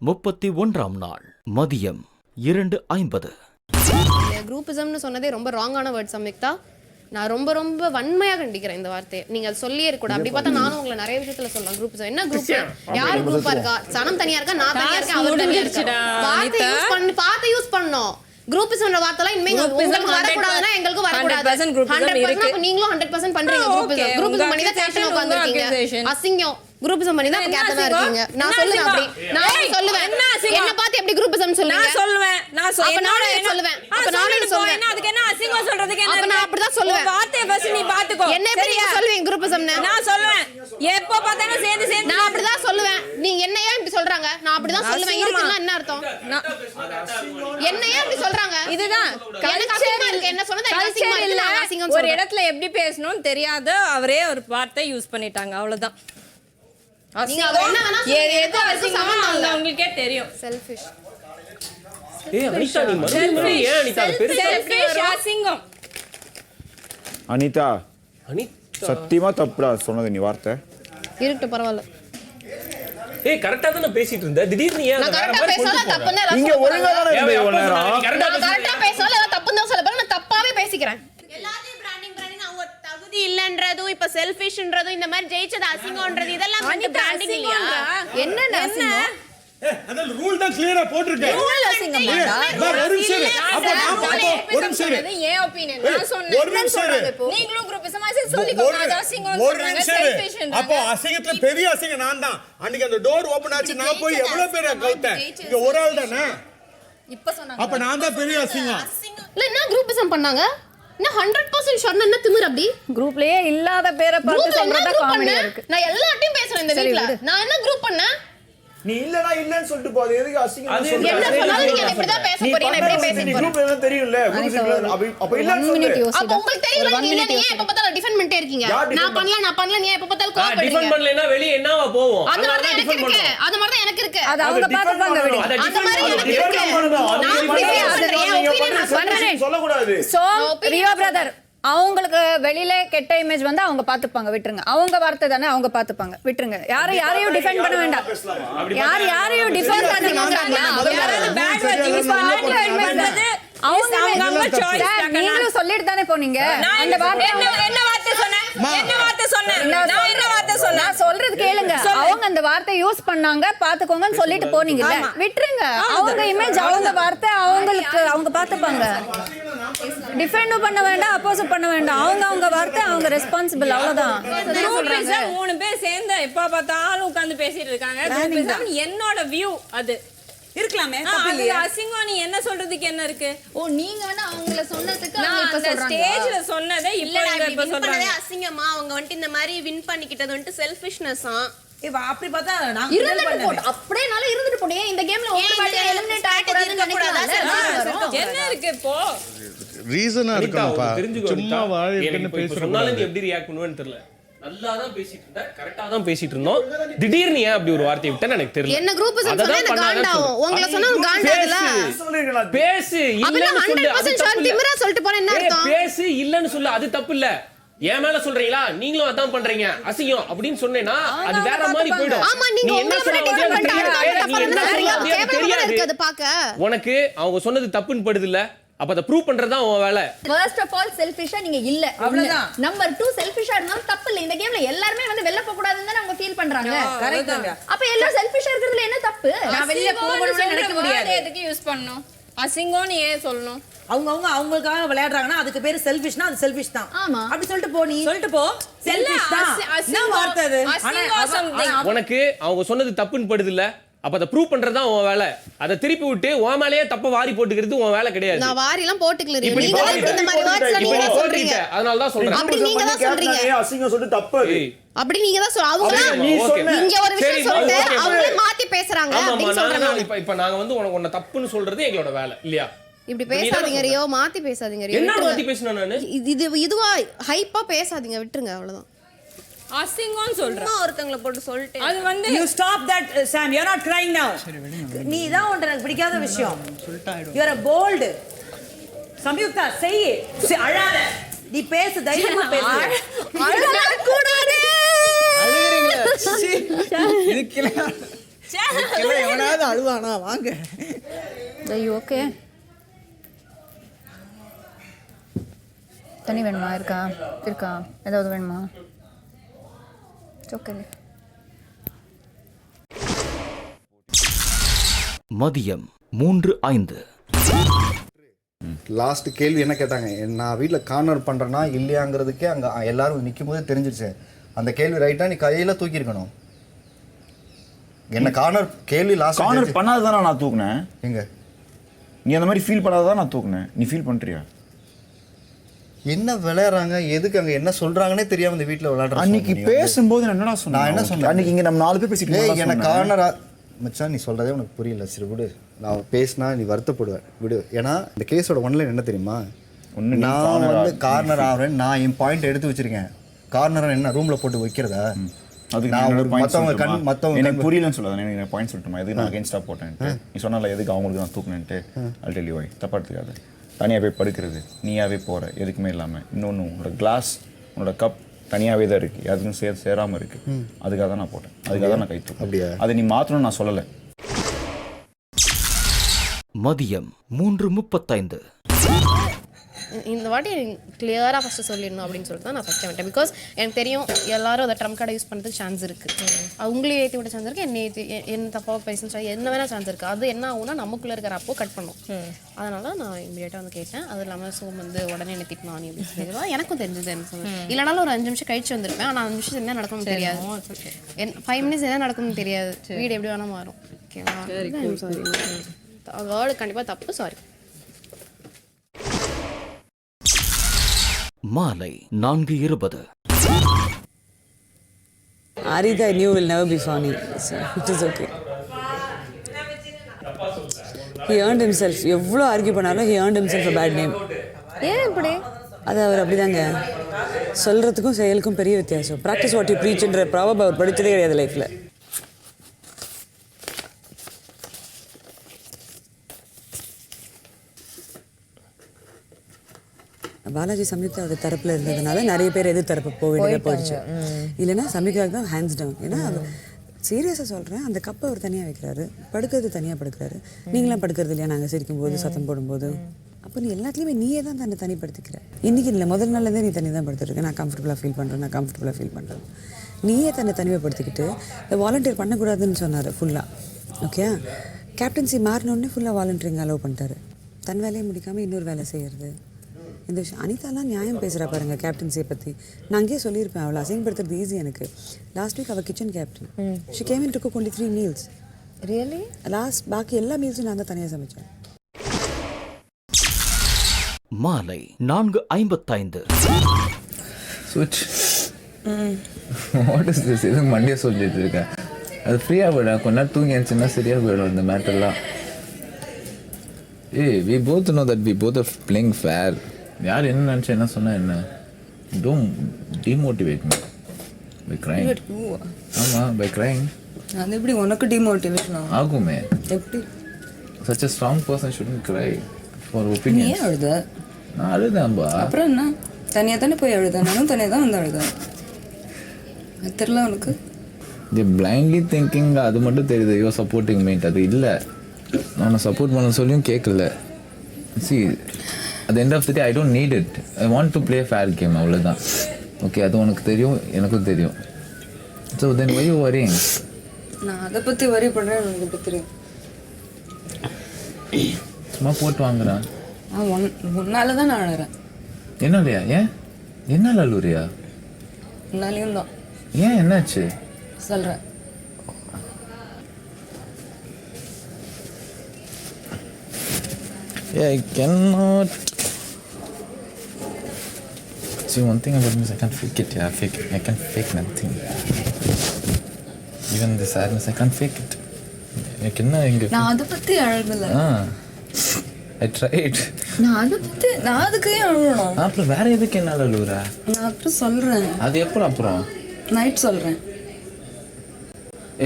31ஆம் நாள் மதியம் 2:50. குரூப்பிசம்னு சொன்னதே ரொம்ப ராங்கான வேர்ட் சம்யுக்தா. நான் ரொம்ப ரொம்ப வன்மையாக கண்டிக்கிறேன் இந்த வார்த்தையை. நீங்க அது சொல்லியே இருக்கக்கூடாது. அப்படி பார்த்தா நானும் உங்களை நிறைய விஷயத்துல சொல்லலாம். குரூப்பிசம் என்ன குரூப்? யாரு குரூப்பா இருக்கா? சனம் தனியா இருக்கா, நான் தனியா இருக்கேன், அவர் தனியா இருக்கா? பார்த்து யூஸ் பண்ணணும். குரூப்பிசம்ன்ற வார்த்தைலாம் இனிமே உங்களுக்கு வரக்கூடாதுன்னா எங்களுக்கும் வரக்கூடாது. 100% நீங்களும் 100% பண்றீங்க. குரூப்பிசம் பண்ணி தான் கேப்டன் உட்கார்ந்திருக்கீங்க. அசிங்கம். குரூப்பிசம் பண்ணி தான் கேப்டனா இருக்கீங்க. நான் சொல்லுவேன் அப்படி. நான் சொல்லுவேன். என்ன பார்த்து எப்படி குரூப்பிசம் சொல்லுங்க? நான் சொல்லுவேன். அப்ப நானும் சொல்லுவேன். அதுக்கு என்ன அசிங்கம் சொல்றதுக்கு என்ன? அப்ப நான் அப்படி தான் சொல்லுவேன். வார்த்தையை ஃபர்ஸ்ட் நீ பாத்துக்கோ. என்ன எப்படி சொல்லுவீங்க குரூப்பிசம்னு? நான் சொல்லுவேன். எப்போ பார்த்தாலும் சேர்ந்து நான் அப்படி தான் சொல்லுவேன். நீங்க என்ன ஏன் இப்படி சொல்றாங்க? நான் அப்படி தான் சொல்லுவேன். இருக்குன்னா என்ன அர்த்தம்? என்ன ஏன் இப்படி சொல்றாங்க? இதுதான் கல்ச்சர் இருக்கு. என்ன சொன்னது அசிங்கமா இருக்கு. நான் அசிங்கம் ஒரு இடத்துல எப்படி பேசணும்னு தெரியாத அவரே ஒரு வார்த்தை யூஸ் பண்ணிட்டாங்க. அவ்வளவுதான். நீங்க என்ன வேணா எது அசிங்கமா உங்களுக்கே தெரியும். செல்ஃபிஷ். அனிதா நீ மறுபடியும் ஏன் அனிதா அது பெருசா அசிங்கம்? அனிதா அனிதா சத்தியமா தப்புடா சொன்னது நீ வார்த்தை. இருக்கு பரவாயில்ல. கரெக்ட்டா தான் நான் பேசிட்டு இருந்தேன். திடீர்னு ஏன் நான் கரெக்ட்டா பேசல தப்புன்னு எல்லாம் நீங்க ஒழுங்கா தான இருந்தீங்க இவ்வளவு நேரம். நான் கரெக்ட்டா பேசல எல்லாம் தப்புன்னு தான் சொல்ல போறேன். நான் தப்பாவே பேசிக்கிறேன். எல்லாத்தையும் பிராண்டிங் அவங்க தகுதி இல்லன்றதும் இப்ப செல்ஃபிஷ்ன்றதும் இந்த மாதிரி ஜெயிச்சது அசிங்கம்ன்றது இதெல்லாம் வந்து பிராண்டிங் இல்லையா? என்ன அசிங்கம்? அத ரூல் தான் கிளியரா போட்டுருக்கேன். ரூல் அசிங்கமா? ஒரு நிமிஷம் அப்ப நான் ஒரு நிமிஷம் ஏன் ஒபினியன் நான் சொன்னேன். ஒரு நிமிஷம் நீங்களும் குரூப்பிசமா சொல்லிக்கோங்க. அது அசிங்கம் சொல்றாங்க. செல்ஃபிஷ். அப்போ அசிங்கத்துல பெரிய அசிங்கம் நான் தான். அன்னைக்கு அந்த டோர் ஓபன் ஆச்சு நான் போய் எவ்வளவு பேரை கவுத்தேன். இங்க ஒரு ஆள் தானே. இப்ப சொன்னாங்க. அப்ப நான் தான் பெரிய அசிங்கம். இல்ல என்ன குரூப்பிசம் பண்ணாங்க? என்ன 100% ஷர்ட் என்ன திமிர் அப்படி? குரூப்லயே இல்லாத பேரை பார்த்து சொல்றத காமெடியா இருக்கு. நான் எல்லாத்தையும் பேசுறேன் இந்த வீட்ல. நான் என்ன குரூப் பண்ணேன்? நீ இல்லனா இல்லன்னு சொல்லிட்டு போறது எதுக்கு அசிங்கம் சொல்ற? என்ன சொன்னாலும் நீங்க இப்படி தான் பேச போறீங்க. நான் இப்படி பேச போறேன். குரூப்ல எல்லாம் தெரியும்ல. அப்ப இல்லன்னு சொல்லு. அப்ப உங்களுக்கு தெரியல நீங்க இல்ல நீங்க எப்ப பார்த்தாலும் டிஃபெண்ட் பண்ணிட்டே இருக்கீங்க. நான் பண்ணல நீ எப்ப பார்த்தாலும் கோவப்படுறீங்க. டிஃபெண்ட் பண்ணலனா வெளிய என்னவா போவோம்? அது மாதிரி தான் எனக்கு இருக்கு. அது மாதிரி தான் எனக்கு இருக்கு. அது அவங்க பாத்துப்பாங்க விடு. அது மாதிரி எனக்கு இருக்கு. நான் சொல்றேன் சொல்ல கூடாது. சோ ரியோ பிரதர் அவங்களுக்கு வெளியில கெட்ட இமேஜ் வந்து அவங்க பாத்துப்பாங்க, விட்டுருங்க. அவங்க வார்த்தை தானே, அவங்க பாத்துப்பாங்க, விட்டுருங்க. யாரையும் டிஃபெண்ட் பண்ண வேண்டாம். யாரையும் டிஃபெண்ட் பண்ணீங்கங்கறாங்களா? யாராவது பேட் வேர்ட் யூஸ் பண்றது அவங்க சாய்ஸ். நீங்களும் சொல்லிட்டு தானே போனீங்க. அந்த வார்த்தை என்ன வார்த்தை சொன்னேன்? என்ன வார்த்தை சொன்னேன்? நான் என்ன வார்த்தை சொன்னேன்? நான் சொல்றது கேளுங்க. அவங்க அந்த வார்த்தை யூஸ் பண்ணாங்க, பாத்துக்கோங்கன்னு சொல்லிட்டு போனீங்கல, விட்டுருங்க. அவங்க இமேஜ், அவங்க வார்த்தை, அவங்க பாத்துப்பாங்க. டிஃபெண்ட் பண்ண வேண்டாம், அப்போஸ் பண்ண வேண்டாம். அவங்க வார்த்தை, அவங்க ரெஸ்பான்சிபிள், அவ்வளவுதான். குரூப்பிசா 3 பேர் சேர்ந்து எப்ப பார்த்தாலும் உட்கார்ந்து பேசிட்டு இருக்காங்க. குரூப்பிசா என்னோட வியூ அது இருக்கலாமே. அது அசிங்கம். நீ என்ன சொல்றதுக்கு என்ன இருக்கு? நீங்க வந்து அவங்கள சொன்னதுக்கு நான் இப்ப அந்த சொல்றாங்க. ஸ்டேஜ்ல சொன்னதே இப்ப சொல்றாங்க. அசிங்கமா அவங்க வந்து இந்த மாதிரி வின் பண்ணிக்கிட்டது வந்து செல்ஃபிஷ்னஸா. அப்படி பார்த்தா நான் இருந்துட்டு போடு. அப்படியேனால இருந்துட்டு போடு. இந்த கேம்ல ஒரு வாட்டி எலிமினேட் ஆயிட்டு நினைக்கறாங்க. என்ன இருக்கு இப்போ? ரீசனா இருக்கும்ப்பா. சும்மா வாழைன்னு பேசுறனால நீ எப்படி ரியாக்ட் பண்ணுவேன்னு தெரியல. நல்லா தான் பேசிட்டு இருந்த, கரெக்ட்டா தான் பேசிட்டு இருந்தோம். திடீர்னு ஏன் அப்படி ஒரு வார்த்தை விட்டா எனக்கு தெரியல. என்ன குரூப் சொன்னா இந்த காண்டாவும். உங்கள சொன்னா காண்டாதுல. பேசு இல்லன்னு சொல்லு. 100% ஷான் திமிரா சொல்லிட்டு போற என்ன அர்த்தம்? பேசு இல்லன்னு சொல்லு. அது தப்பு இல்ல. ஏன் மேல சொல்றீங்களா? நீங்களும் அதான் பண்றீங்க அசிங்கம் அப்படின்னு சொன்னேனா அது வேற மாதிரி போய்டும். ஆமா நீங்க உங்கள விட டிஃபரெண்ட் பண்றீங்க. தெரியாது பாக்க. உனக்கு அவங்க சொன்னது தப்புன்னு படுது இல்ல? அப்ப அத ப்ரூவ் பண்றது தான் உன் வேலை. ஃபர்ஸ்ட் ஆஃப் ஆல் செல்ஃபிஷா நீங்க இல்ல, அவ்வளவுதான். நம்பர் 2 செல்ஃபிஷா இருந்தாலும் தப்பு இல்ல. இந்த கேம்ல எல்லாரும் வந்து வெளிய போக கூடாதுன்னு தான் அவங்க ஃபீல் பண்றாங்க. கரெக்ட். அப்ப எல்லாரும் செல்ஃபிஷா இருக்கிறதுல என்ன தப்பு? நான் வெளிய போகணும்னு நினைக்க முடியாது. எதுக்கு யூஸ் பண்ணனும்? அசிங்கம்னு ஏன் சொல்லணும்? அவங்களுக்காக விளையாடுறாங்கன்னா அதுக்கு பேரு செல்ஃபிஷ்னா அது செல்ஃபிஷ் தான். ஆமா. அப்படி சொல்லிட்டு போ. நீ சொல்லிட்டு போ. செல்ஃபிஷ் தான். என்ன வார்த்தை அது? உனக்கு அவங்க சொன்னது தப்புன்னு படுது இல்ல? அப்ப அத ப்ரூவ் பண்றது தான் உன் வேலை. அத திருப்பி விட்டு உன் மேலயே தப்ப வாரி போட்டுக்கிறது உன் வேலை கிடையாது. நான் வாரி எல்லாம் போட்டுக்கல. நீங்க தான் இந்த மாதிரி வார்த்தைல நீங்க சொல்றீங்க. அதனால தான் சொல்றேன். அப்படி நீங்க தான் சொல்றீங்க. அசிங்கம் சொல்லிட்டு தப்பு. அப்படி நீங்க தான் அவங்க இங்க ஒரு விஷயம் சொல்லிட்டு அவங்க மாத்தி பேசுறாங்க அப்படி சொல்றாங்க. இப்ப நாங்க வந்து உன்ன தப்புன்னு சொல்றது எங்களோட வேலை இல்லையா? இப்படி பேசாதீங்க ரியோ, மாத்தி பேசாதீங்க ரியோ. என்ன மாத்தி பேசணும் நானு? இதுவா ஹைப்பா பேசாதீங்க, விட்டுருங்க அவ்வளவுதான். அசிங்கம்னு சொல்றேன். ஒருத்தங்கள போட்டு சொல்லிட்டு அது வந்து you stop that Sam, you're not crying now. நீ தான் எனக்கு பிடிக்காத விஷயம். you are a bold. Samyuktha செய் அழாத. நீ பேசு, தைரியமா பேசு. அழாத கூடாதே. அழுகிறீங்க. இதுக்கெல்லாம் எவனாவது அழுவானா வாங்க. ஓகே, தண்ணி வேணுமா? இருக்கா ஏதாவது வேணுமா? ஓகே. மதியம் 3:05. லாஸ்ட் கேள்வி என்ன கேட்டாங்க, நான் வீட்டில் கார்னர் பண்ணுறேன்னா இல்லையாங்கிறதுக்கே அங்கே எல்லாரும் நிற்கும் போதே தெரிஞ்சிருச்சு. அந்த கேள்வி ரைட்டாக நீ கையில் தூக்கியிருக்கணும். என்ன கார்னர் கேள்வி லாஸ்ட் கார்னர் பண்ணாததானே நான் தூக்குனேன். எங்க நீ அந்த மாதிரி ஃபீல் பண்ணாதான் நான் தூக்குனேன். நீ ஃபீல் பண்ணுறியா? என்ன விளையாடுறாங்க, எதுக்கு அங்கே என்ன சொல்கிறாங்கன்னே தெரியாமல் இந்த வீட்டில் விளையாடுறாங்க. அன்னைக்கு பேசும்போது என்னடா சொன்னேன்? நான் என்ன சொன்னேன்? அன்னைக்கு இங்கே நம்ம 4 பேர் பேசிட்டு எனக்கு கார்னரா மச்சான் நீ சொல்கிறதே உனக்கு புரியல. சரி விடு, நான் பேசினா நீ வருத்தப்படுவேன் விடு. ஏன்னா இந்த கேஸோட ஒன்லைன் என்ன தெரியுமா, நான் வந்து கார்னர் ஆகிறேன், நான் என் பாயிண்ட் எடுத்து வச்சிருக்கேன். கார்னர் என்ன ரூமில் போட்டு வைக்கிறதா? அதுக்கு நான் நான் மற்றவங்க எனக்கு புரியலன்னு சொல்லாத. எனக்கு பாயிண்ட் சொல்லட்டுமா? எதுக்கு நான் அகேன்ஸ்டாக போட்டேன்ட்டு நீ சொன்னால எதுக்கு அவங்களுக்கு நான் தூக்குனேன்ட்டு I'll tell you why. தப்பா எடுத்துக்காது. தனியாக போய் படுக்கிறது, நீயாவே போகிற எதுக்குமே இல்லாமல். இன்னொன்று உன்னோட கிளாஸ் உன்னோட கப் தனியாகவே தான் இருக்குது, எதுக்கும் சேராமல் இருக்குது. அதுக்காக தான் நான் போட்டேன், அதுக்காக தான் நான் கை தூக்கு. அப்படியா? அதை நீ மாற்றணும்னு நான் சொல்லலை. மதியம் 3:35. இந்த வாட்டி கிளியராக ஃபஸ்ட்டு சொல்லிடணும் அப்படின்னு சொல்லிட்டு தான் நான் ஃபஸ்ட்டு வந்துட்டேன். பிகாஸ் எனக்கு தெரியும் எல்லாரும் அதை ட்ரம்ப் கார்டை யூஸ் பண்ணுறதுக்கு சான்ஸ் இருக்குது. அவங்களையும் ஏற்றி விட சான்ஸ் இருக்குது, என்ன தப்பாக பேசுன்னு என்ன வேணால் சான்ஸ் இருக்குது. அது என்ன ஆகுனா நமக்குள்ளே இருக்கிற அப்போ கட் பண்ணும். அதனால நான் இமீடியட்டாக வந்து கேட்டேன். அது இல்லாமல் சோம் வந்து உடனே என்ன திட்டினா நீ அப்படின்னு சொல்லி எனக்கும் தெரிஞ்சது என்ன சொல்லுவேன். இல்லைனாலும் ஒரு 5 நிமிஷம் கழிச்சு வந்திருப்பேன். ஆனால் 5 நிமிஷம் என்ன நடக்கும்னு தெரியாது, 5 மினிட்ஸ் என்ன நடக்கும்னு தெரியாது. வீடு எப்படி வேணால் மாறும். ஓகேவா? சாரி, வேர்டு கண்டிப்பாக தப்பு, சாரி. மாலை 4:20. Arida I knew will never be funny, so it is okay. He earned himself. எவ்வளோ ஆர்கியூ பண்ணாலும் he earned himself a bad name. ஏன் இப்படி? அது அவர் அப்படிதாங்க, சொல்கிறதுக்கும் செயலுக்கும் பெரிய வித்தியாசம். ப்ராக்டிஸ் வாட் யூ ப்ரீச்ன்ற ப்ராபப் அவர் படித்ததே கிடையாது லைஃப்பில். பாலாஜி சம்யுக்தாவோட தரப்பில் இருந்ததுனால நிறைய பேர் எதிர் தரப்பு போயிட்டு போயிடுச்சு. இல்லைன்னா சம்யுக்தாவுக்கு தான் ஹேண்ட்ஸ் டவுன். ஏன்னா சீரியஸாக சொல்கிறேன், அந்த கப்பை அவர் தனியாக வைக்கிறாரு, படுக்கிறது தனியாக படுக்கிறாரு. நீங்களாம் படுக்கிறது இல்லையா நாங்கள் சிரிக்கும் போது சத்தம் போடும்போது? அப்போ நீ எல்லாத்துலேயுமே நீயே தான் தன்னை தனிப்படுத்திக்கிற. இன்றைக்கி இல்லை, முதல் நாள்லேருந்தே நீ தனி தான் படுத்துருக்க. நான் கம்ஃபர்டபுளாக ஃபீல் பண்ணுறேன். நீயே தன்னை தனிமைப்படுத்திக்கிட்டு இந்த வாலண்டியர் பண்ணக்கூடாதுன்னு சொன்னார் ஃபுல்லாக. ஓகே, கேப்டன்சி மாறினோடனே ஃபுல்லாக வாலண்டியரிங் அலோவ் பண்ணிட்டாரு. தன் வேலையை முடிக்காமல் இன்னொரு வேலை செய்கிறது. இந்த விஷயம் அனிதாலாம் நியாயம் பேசுகிறா பாருங்கள் கேப்டன்சியை பற்றி. நான் அங்கேயே சொல்லியிருப்பேன், அவளை அசிங்கப்படுத்துறது ஈஸி எனக்கு. லாஸ்ட் வீக் அவள் kitchen captain. She came in to cook only 3 meals. Really? பாக்கி எல்லா மீல்ஸும் நான் தான் தனியாக சமைச்சேன். மாலை 4:55. சுவிட்ச் வாட் இஸ் திஸ்? இது மண்டே சொல்லிட்டு இருக்கேன். அது ஃப்ரீயாக போயிடும், கொஞ்ச நேரம் தூங்கி இருந்துச்சுன்னா சரியாக போயிடும் இந்த மேட்டர்லாம். we both know that we both are playing fair. யார் என்ன நினச்சா என்ன சொன்னால் என்ன? Don't demotivate me by crying. ஆமாம், by crying. அது எப்படி உனக்கு டிமோட்டிவேஷன் ஆகுமே? எப்படி? Such a strong person shouldn't cry for opinions. நீ அழுத? நான் அழுதான்பா. அப்புறம் என்ன? தனியாக தானே போய் அழுதேன், நானும் தனியாக தான் வந்து அழுதேன். அது தெரியல உனக்கு? இது blindly thinking அது மட்டும் தெரியுது, யூ சப்போர்ட்டிங் மீட். அது இல்லை, நான் சப்போர்ட் பண்ண சொல்லியும் கேட்கல. See, at the end of the day I don't need it. I want to play a fair game, அவ்வளோதான். ஓகே, அது உனக்கு தெரியும், எனக்கும் தெரியும். So then why you worrying? நான் அதை பற்றி வரி பண்ணுறேன், எனக்கு இப்போ தெரியும். சும்மா போட்டு வாங்குறேன். உன்னால தான் நான் அழுறேன். என்னாலயா? ஏன் என்னால் அழுறியா? உன்னாலையும் தான். ஏன் என்னாச்சு? சொல்கிறேன். Yeah, I cannot. See, one thing about me is I can't fake it. Yeah, fake it. I can't fake nothing. Even the sadness, I can't fake it. I cannot. நான் அதை பற்றி அழுகல. I tried. நான் அதுக்கு ஏன் அழுகணும்? அப்புறம் வேற எதுக்கு என்னால் அழுகுறா? நான் அப்புறம் சொல்கிறேன். அது எப்போ? அப்புறம் நைட் சொல்கிறேன்.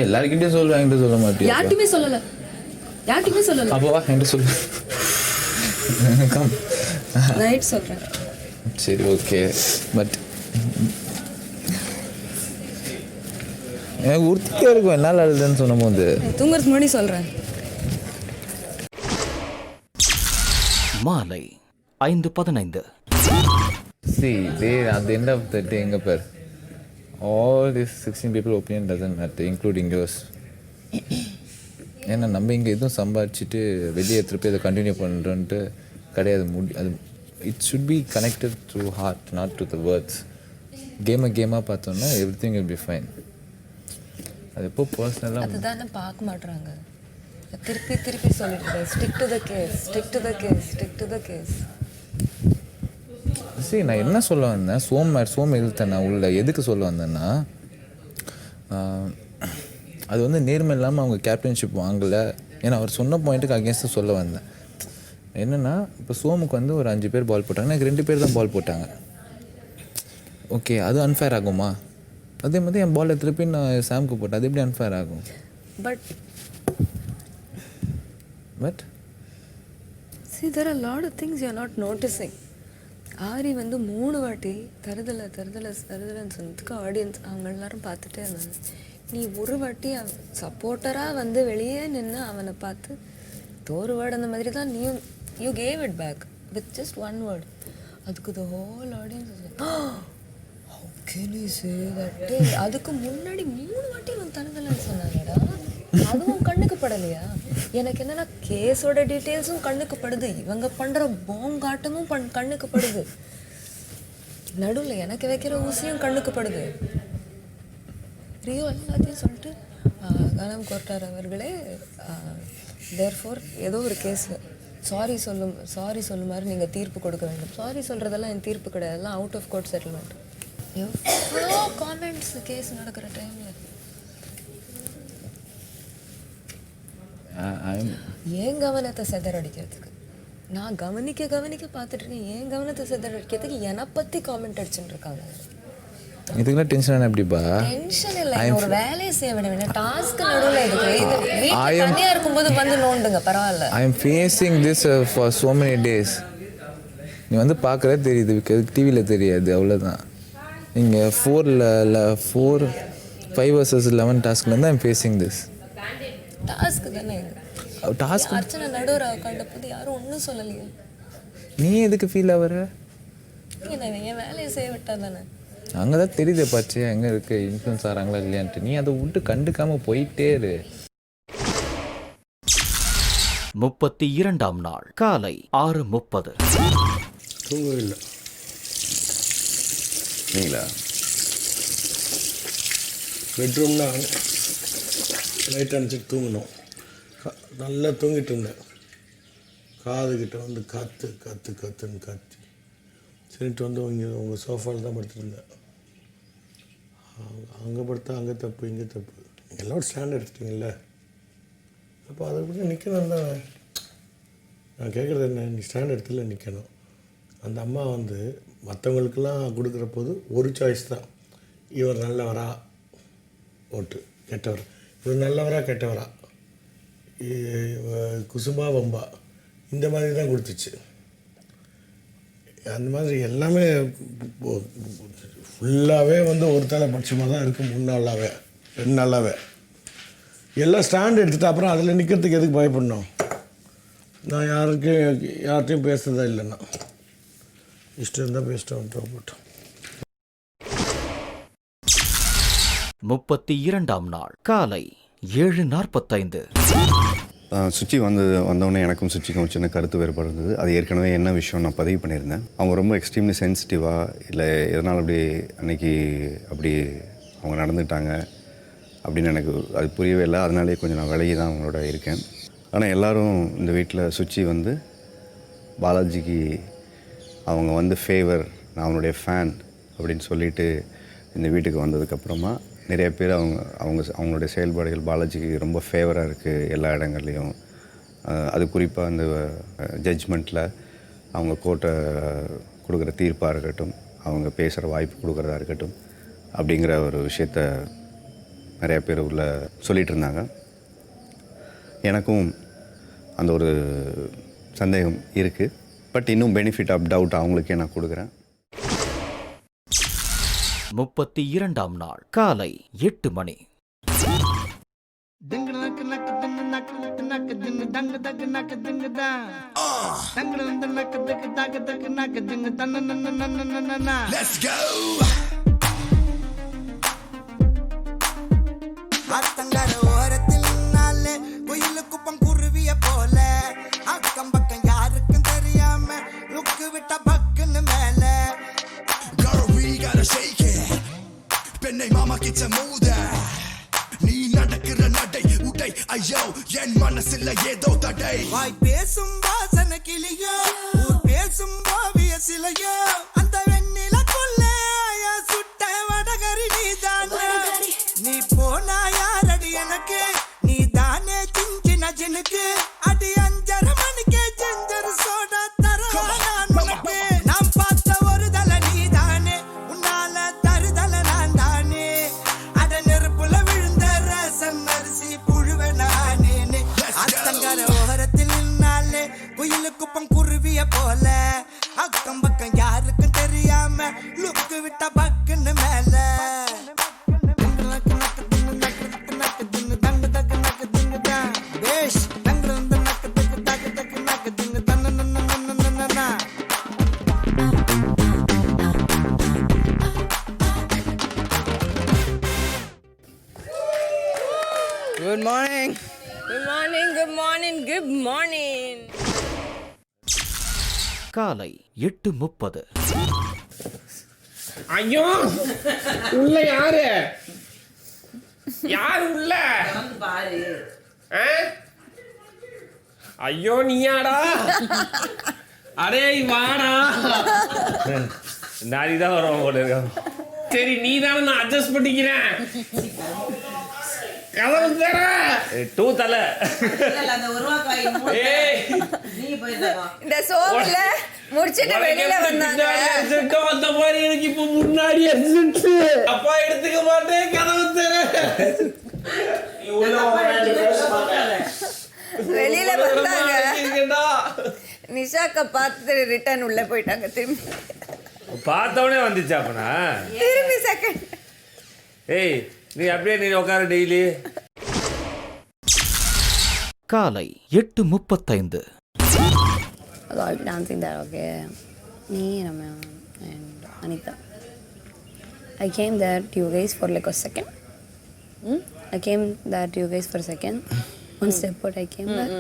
எல்லாருக்கிட்டையும் சொல்லுவேன், என்கிட்ட சொல்ல மாட்டேன். யார்கிட்டயுமே சொல்லலை. அப்போ வா, என்கிட்ட சொல்லு. நைட் சொல்கிறேன். சரி, ஓகே. பட் எனக்கு உறுத்தியாக இருக்கும் என்னால் அழுதுன்னு சொன்னும் போது. தூங்குறதுக்கு முன்னாடி சொல்கிறேன். மாலை 5:15. See, they at the end of the day, எங்க பேர் all these 16 people opinion doesn't matter, including yours. ஏன்னா நம்ம இங்கே எதுவும் சம்பாதிச்சுட்டு வெளியே திருப்பி அதை கண்டினியூ பண்ணுறோன்ட்டு கிடையாது. அது it should be connected through heart, not to the words. கேமாக பார்த்தோன்னா every thing will be fine. அது எப்போ பர்சனலாக அதுதானே பார்க்க மாட்றாங்க. திருப்பி சொல்லிட்டு stick to the case, stick to the case, stick to the case. சரி, நான் என்ன சொல்ல வந்தேன், சோம் எழுத்தேன் நான் உள்ள எதுக்கு சொல்ல வந்தேன்னா, அது வந்து நேர்மை இல்லாமல் அவங்க கேப்டன்ஷிப் வாங்கலை. ஏன்னா அவர் சொன்ன பாயிண்ட்டுக்கு அகேன்ஸ்டாக சொல்ல வந்தேன். என்னென்னா, இப்போ சோமுக்கு வந்து ஒரு 5 பேர் பால் போட்டாங்க, எனக்கு 2 பேர் தான் பால் போட்டாங்க. ஓகே, அது அன்ஃபேர் ஆகுமா? அதே மாதிரி என் பாலை திருப்பி நான் சாம்க்கு போட்டேன், அது எப்படி அன்ஃபேர் ஆகும்? But see, there are a lot of things you are not noticing. ஆரி வந்து 3 வாட்டி தருதலை சொன்னதுக்கு ஆடியன்ஸ் அவங்க எல்லாரும் பார்த்துட்டே இருந்தாங்க. நீ ஒரு வாட்டி சப்போர்ட்டராக வந்து வெளியே நின்று அவனை பார்த்து ஒரு வேர்டு அந்த மாதிரி தான் நீயும் you gave it back with just 1 word. அதுக்கு the whole audience how can you say that? அதுக்கு முன்னாடி 3 வாட்டி அவன் தருதலைன்னு சொன்னாங்கடா. அதுவும் கண்ணுக்கு படலையா? எனக்கு என்னன்னா கேஸோட டீட்டெயில்ஸும் கண்ணுக்கு படுது, இவங்க பண்ற போங்காட்டமும் கண்ணுக்கு படுது, நடுவில் எனக்கு வைக்கிற ஊசியும் கண்ணுக்கு படுது. ரியோ எல்லாத்தையும் சொல்லிட்டு கனம் கோர்ட்டார் அவர்களே தேர்ஃபோர் ஏதோ ஒரு கேஸ் சாரி சொல்லுமாறு நீங்கள் தீர்ப்பு கொடுக்க வேண்டும். சாரி சொல்கிறதெல்லாம் என் தீர்ப்பு கிடையாது, எல்லாம் அவுட் ஆஃப் கோர்ட் செட்டில்மெண்ட். எவ்வளோ காமெண்ட்ஸ் கேஸ் நடக்கிற டைமில் ஏன் கவனத்தை செதறடிக்கிறதுக்கு நான் கவனிக்க பார்த்துட்டு இருக்கேன். ஏன் கவனத்தை செதறடிக்கிறதுக்கு என்னை பற்றி காமெண்ட் அடிச்சுட்டு இருக்காங்க. இதுக்குலாம் டென்ஷன் எப்படிப்பா? டென்ஷன் இல்லை, ஒரு வேலையை செய்ய வேண்டிய டாஸ்க் நடுவில் இருக்கு. தனியாக இருக்கும்போது வந்து நோண்டுங்க பரவாயில்ல. ஐ am facing this for so many days. நீ வந்து பார்க்குறதே தெரியுது, டிவியில் தெரியாது, அவ்வளோதான். நீங்கள் 5 versus 11 டாஸ்க்லேருந்து I am facing this task தானே இது. டாஸ்க் அர்ச்சனை நடுவர் கண்டபோது யாரும் ஒன்றும் சொல்லலையே. நீ எதுக்கு ஃபீல் ஆகிற? என் வேலையை செய்ய விட்டா தானே. அங்கே தான் தெரியுது பாச்சு எங்கே இருக்கு இன்ஃப்ளூன்ஸ் ஆகிறாங்களா இல்லையான்ட்டு. நீ அதை விட்டு கண்டுக்காமல் போயிட்டே இரு. 32ஆம் நாள் காலை 6:30. தூங்கவே இல்லை நீங்களா? பெட்ரூம்னா லைட் அணைச்சிட்டு தூங்கணும். நல்லா தூங்கிட்டு இருந்தேன். காதுகிட்ட வந்து கத்துன்னு காத்து சரிட்டு வந்து உங்கள் சோஃபாவில் தான் படுத்துட்டு இருந்தேன். அங்கே படுத்தா அங்கே தப்பு இங்கே தப்பு. நீங்கள் எல்லாம் ஒரு ஸ்டாண்ட் எடுத்துட்டீங்கல்ல, அப்போ அதை பற்றி நிற்கணும் தான். நான் கேட்குறது என்ன, நீ ஸ்டாண்ட் எடுத்துல நிற்கணும். அந்த அம்மா வந்து மற்றவங்களுக்கெல்லாம் கொடுக்குற போது ஒரு சாய்ஸ் தான், இவர் நல்லவரா ஓட்டு, கெட்டவர், இவர் நல்லவரா கெட்டவரா, குசும்பா வம்பா, இந்த மாதிரி தான் கொடுத்துச்சு. அந்த மாதிரி எல்லாமே ஃபுல்லாகவே வந்து ஒரு தலைபட்சமாக தான் இருக்குது. 3 நாளாகவே 2 நாளாகவே எல்லாம் ஸ்டாண்ட் எடுத்துகிட்டு அப்புறம் அதில் நிற்கிறதுக்கு எதுக்கு பயப்படணும்? நான் யார்கிட்டையும் பேசுறதா இல்லைண்ணா, இஷ்டம் இருந்தால் பேசிட்டோம் போட்டோம். 32ஆம் நாள் காலை 7:45. சுச்சி வந்தோடனே எனக்கும் சுச்சிக்கும் சின்ன கருத்து வேறுபாடு இருந்தது. அது ஏற்கனவே என்ன விஷயம் நான் பதிவு பண்ணியிருந்தேன். அவங்க ரொம்ப எக்ஸ்ட்ரீம்லி சென்சிட்டிவாக இல்லை எதனால் அப்படி அன்னைக்கு அப்படி அவங்க நடந்துட்டாங்க அப்படின்னு எனக்கு அது புரியவே இல்லை. அதனாலே கொஞ்சம் நான் விலகி தான் அவங்களோட இருக்கேன். ஆனால் எல்லோரும் இந்த வீட்டில் சுச்சி வந்து பாலாஜிக்கு அவங்க வந்து ஃபேவர், நான் அவனுடைய ஃபேன் அப்படின்னு சொல்லிட்டு இந்த வீட்டுக்கு வந்ததுக்கப்புறமா நிறைய பேர் அவங்களுடைய செயல்பாடுகள் பாலாஜிக்கு ரொம்ப ஃபேவராக இருக்குது எல்லா இடங்கள்லையும். அது குறிப்பாக அந்த ஜட்ஜ்மெண்ட்டில் அவங்க கோர்ட்டை கொடுக்குற தீர்ப்பாக இருக்கட்டும், அவங்க பேசுகிற வாய்ப்பு கொடுக்குறதா இருக்கட்டும், அப்படிங்கிற ஒரு விஷயத்த நிறைய பேர் உள்ள சொல்லிகிட்டு இருந்தாங்க. எனக்கும் அந்த ஒரு சந்தேகம் இருக்குது. பட் இன்னும் பெனிஃபிட் ஆஃப் டவுட் அவங்களுக்கே நான் கொடுக்குறேன். 32ஆம் நாள் காலை 8 மணி. Let's go. அத்தங்கர ஓரத்தில் நாளே குயிலு குப்பம் குருவிய போல அக்கம் பக்கம் யாருக்கும் தெரியாம லுக்கு விட்ட பக்குன்னு மேல Girl, we gotta shake it. பெண்ணை மாமா கிச்ச மூத நீ நடக்கிற நடை உடை ஐயோ என் மனசுல ஏதோ தடை வாய் பேசும் வாசன கிளியோ ஊர் பேசும் ஓவிய சிலையோ அந்த வெண்ணிலக்குள்ள சுட்ட வடகரி நீதானே நீ போனா யாரடி எனக்கு நீ தானே சிஞ்சின ஜனுக்கு அடி 5:30 மணிக்கே ஜெஞ்சர் சோடா தரவா நான் உனக்கு நான் பார்த்த ஒரு தல நீ தானே உன்னால தருதல நான் தானே அட நெருப்புல விழுந்த ரசம் அரிசி புழுவ நானே அத்தங்கர ஓரத்தில் நின்னாலே குயிலு குப்பம் குருவிய போல அக்கம் பக்கம் யாருக்கும் தெரியாம லுக்கு விட்ட பக்குன்னு மேல Good morning. Good morning, good morning, good morning. காலை 8:30. ஐயோ உள்ள யாரு யாரு உள்ள பாரு. ஐயோ நீயாடா அடே வாடா நாளைதான் வரும் போல இருக்கான் சரி நீ தானே நான் அட்ஜஸ்ட் பண்ணிக்கிறேன் கதவு தர டூ தலை இந்த சோப்புல முடிச்சிட்டு வெளியில வந்தாங்க வந்த மாதிரி எனக்கு இப்ப முன்னாடி அப்பா எடுத்துக்க மாட்டேன் கதவு தர வெளியில வந்தாங்க நிஷாக்க பார்த்து ரிட்டர்ன் உள்ள போயிட்டாங்க திரும்பி பார்த்தவனே வந்துச்சு அப்பனா திரும்பி செகண்ட் ஏய் நீ அப்படியே நீ உட்கார டெய்லி காலை 8:35. I'll be dancing there, okay? Me, Ramya, and Anita. I came there to you guys for like a second. I came there to you guys for a second. One step out, I came back.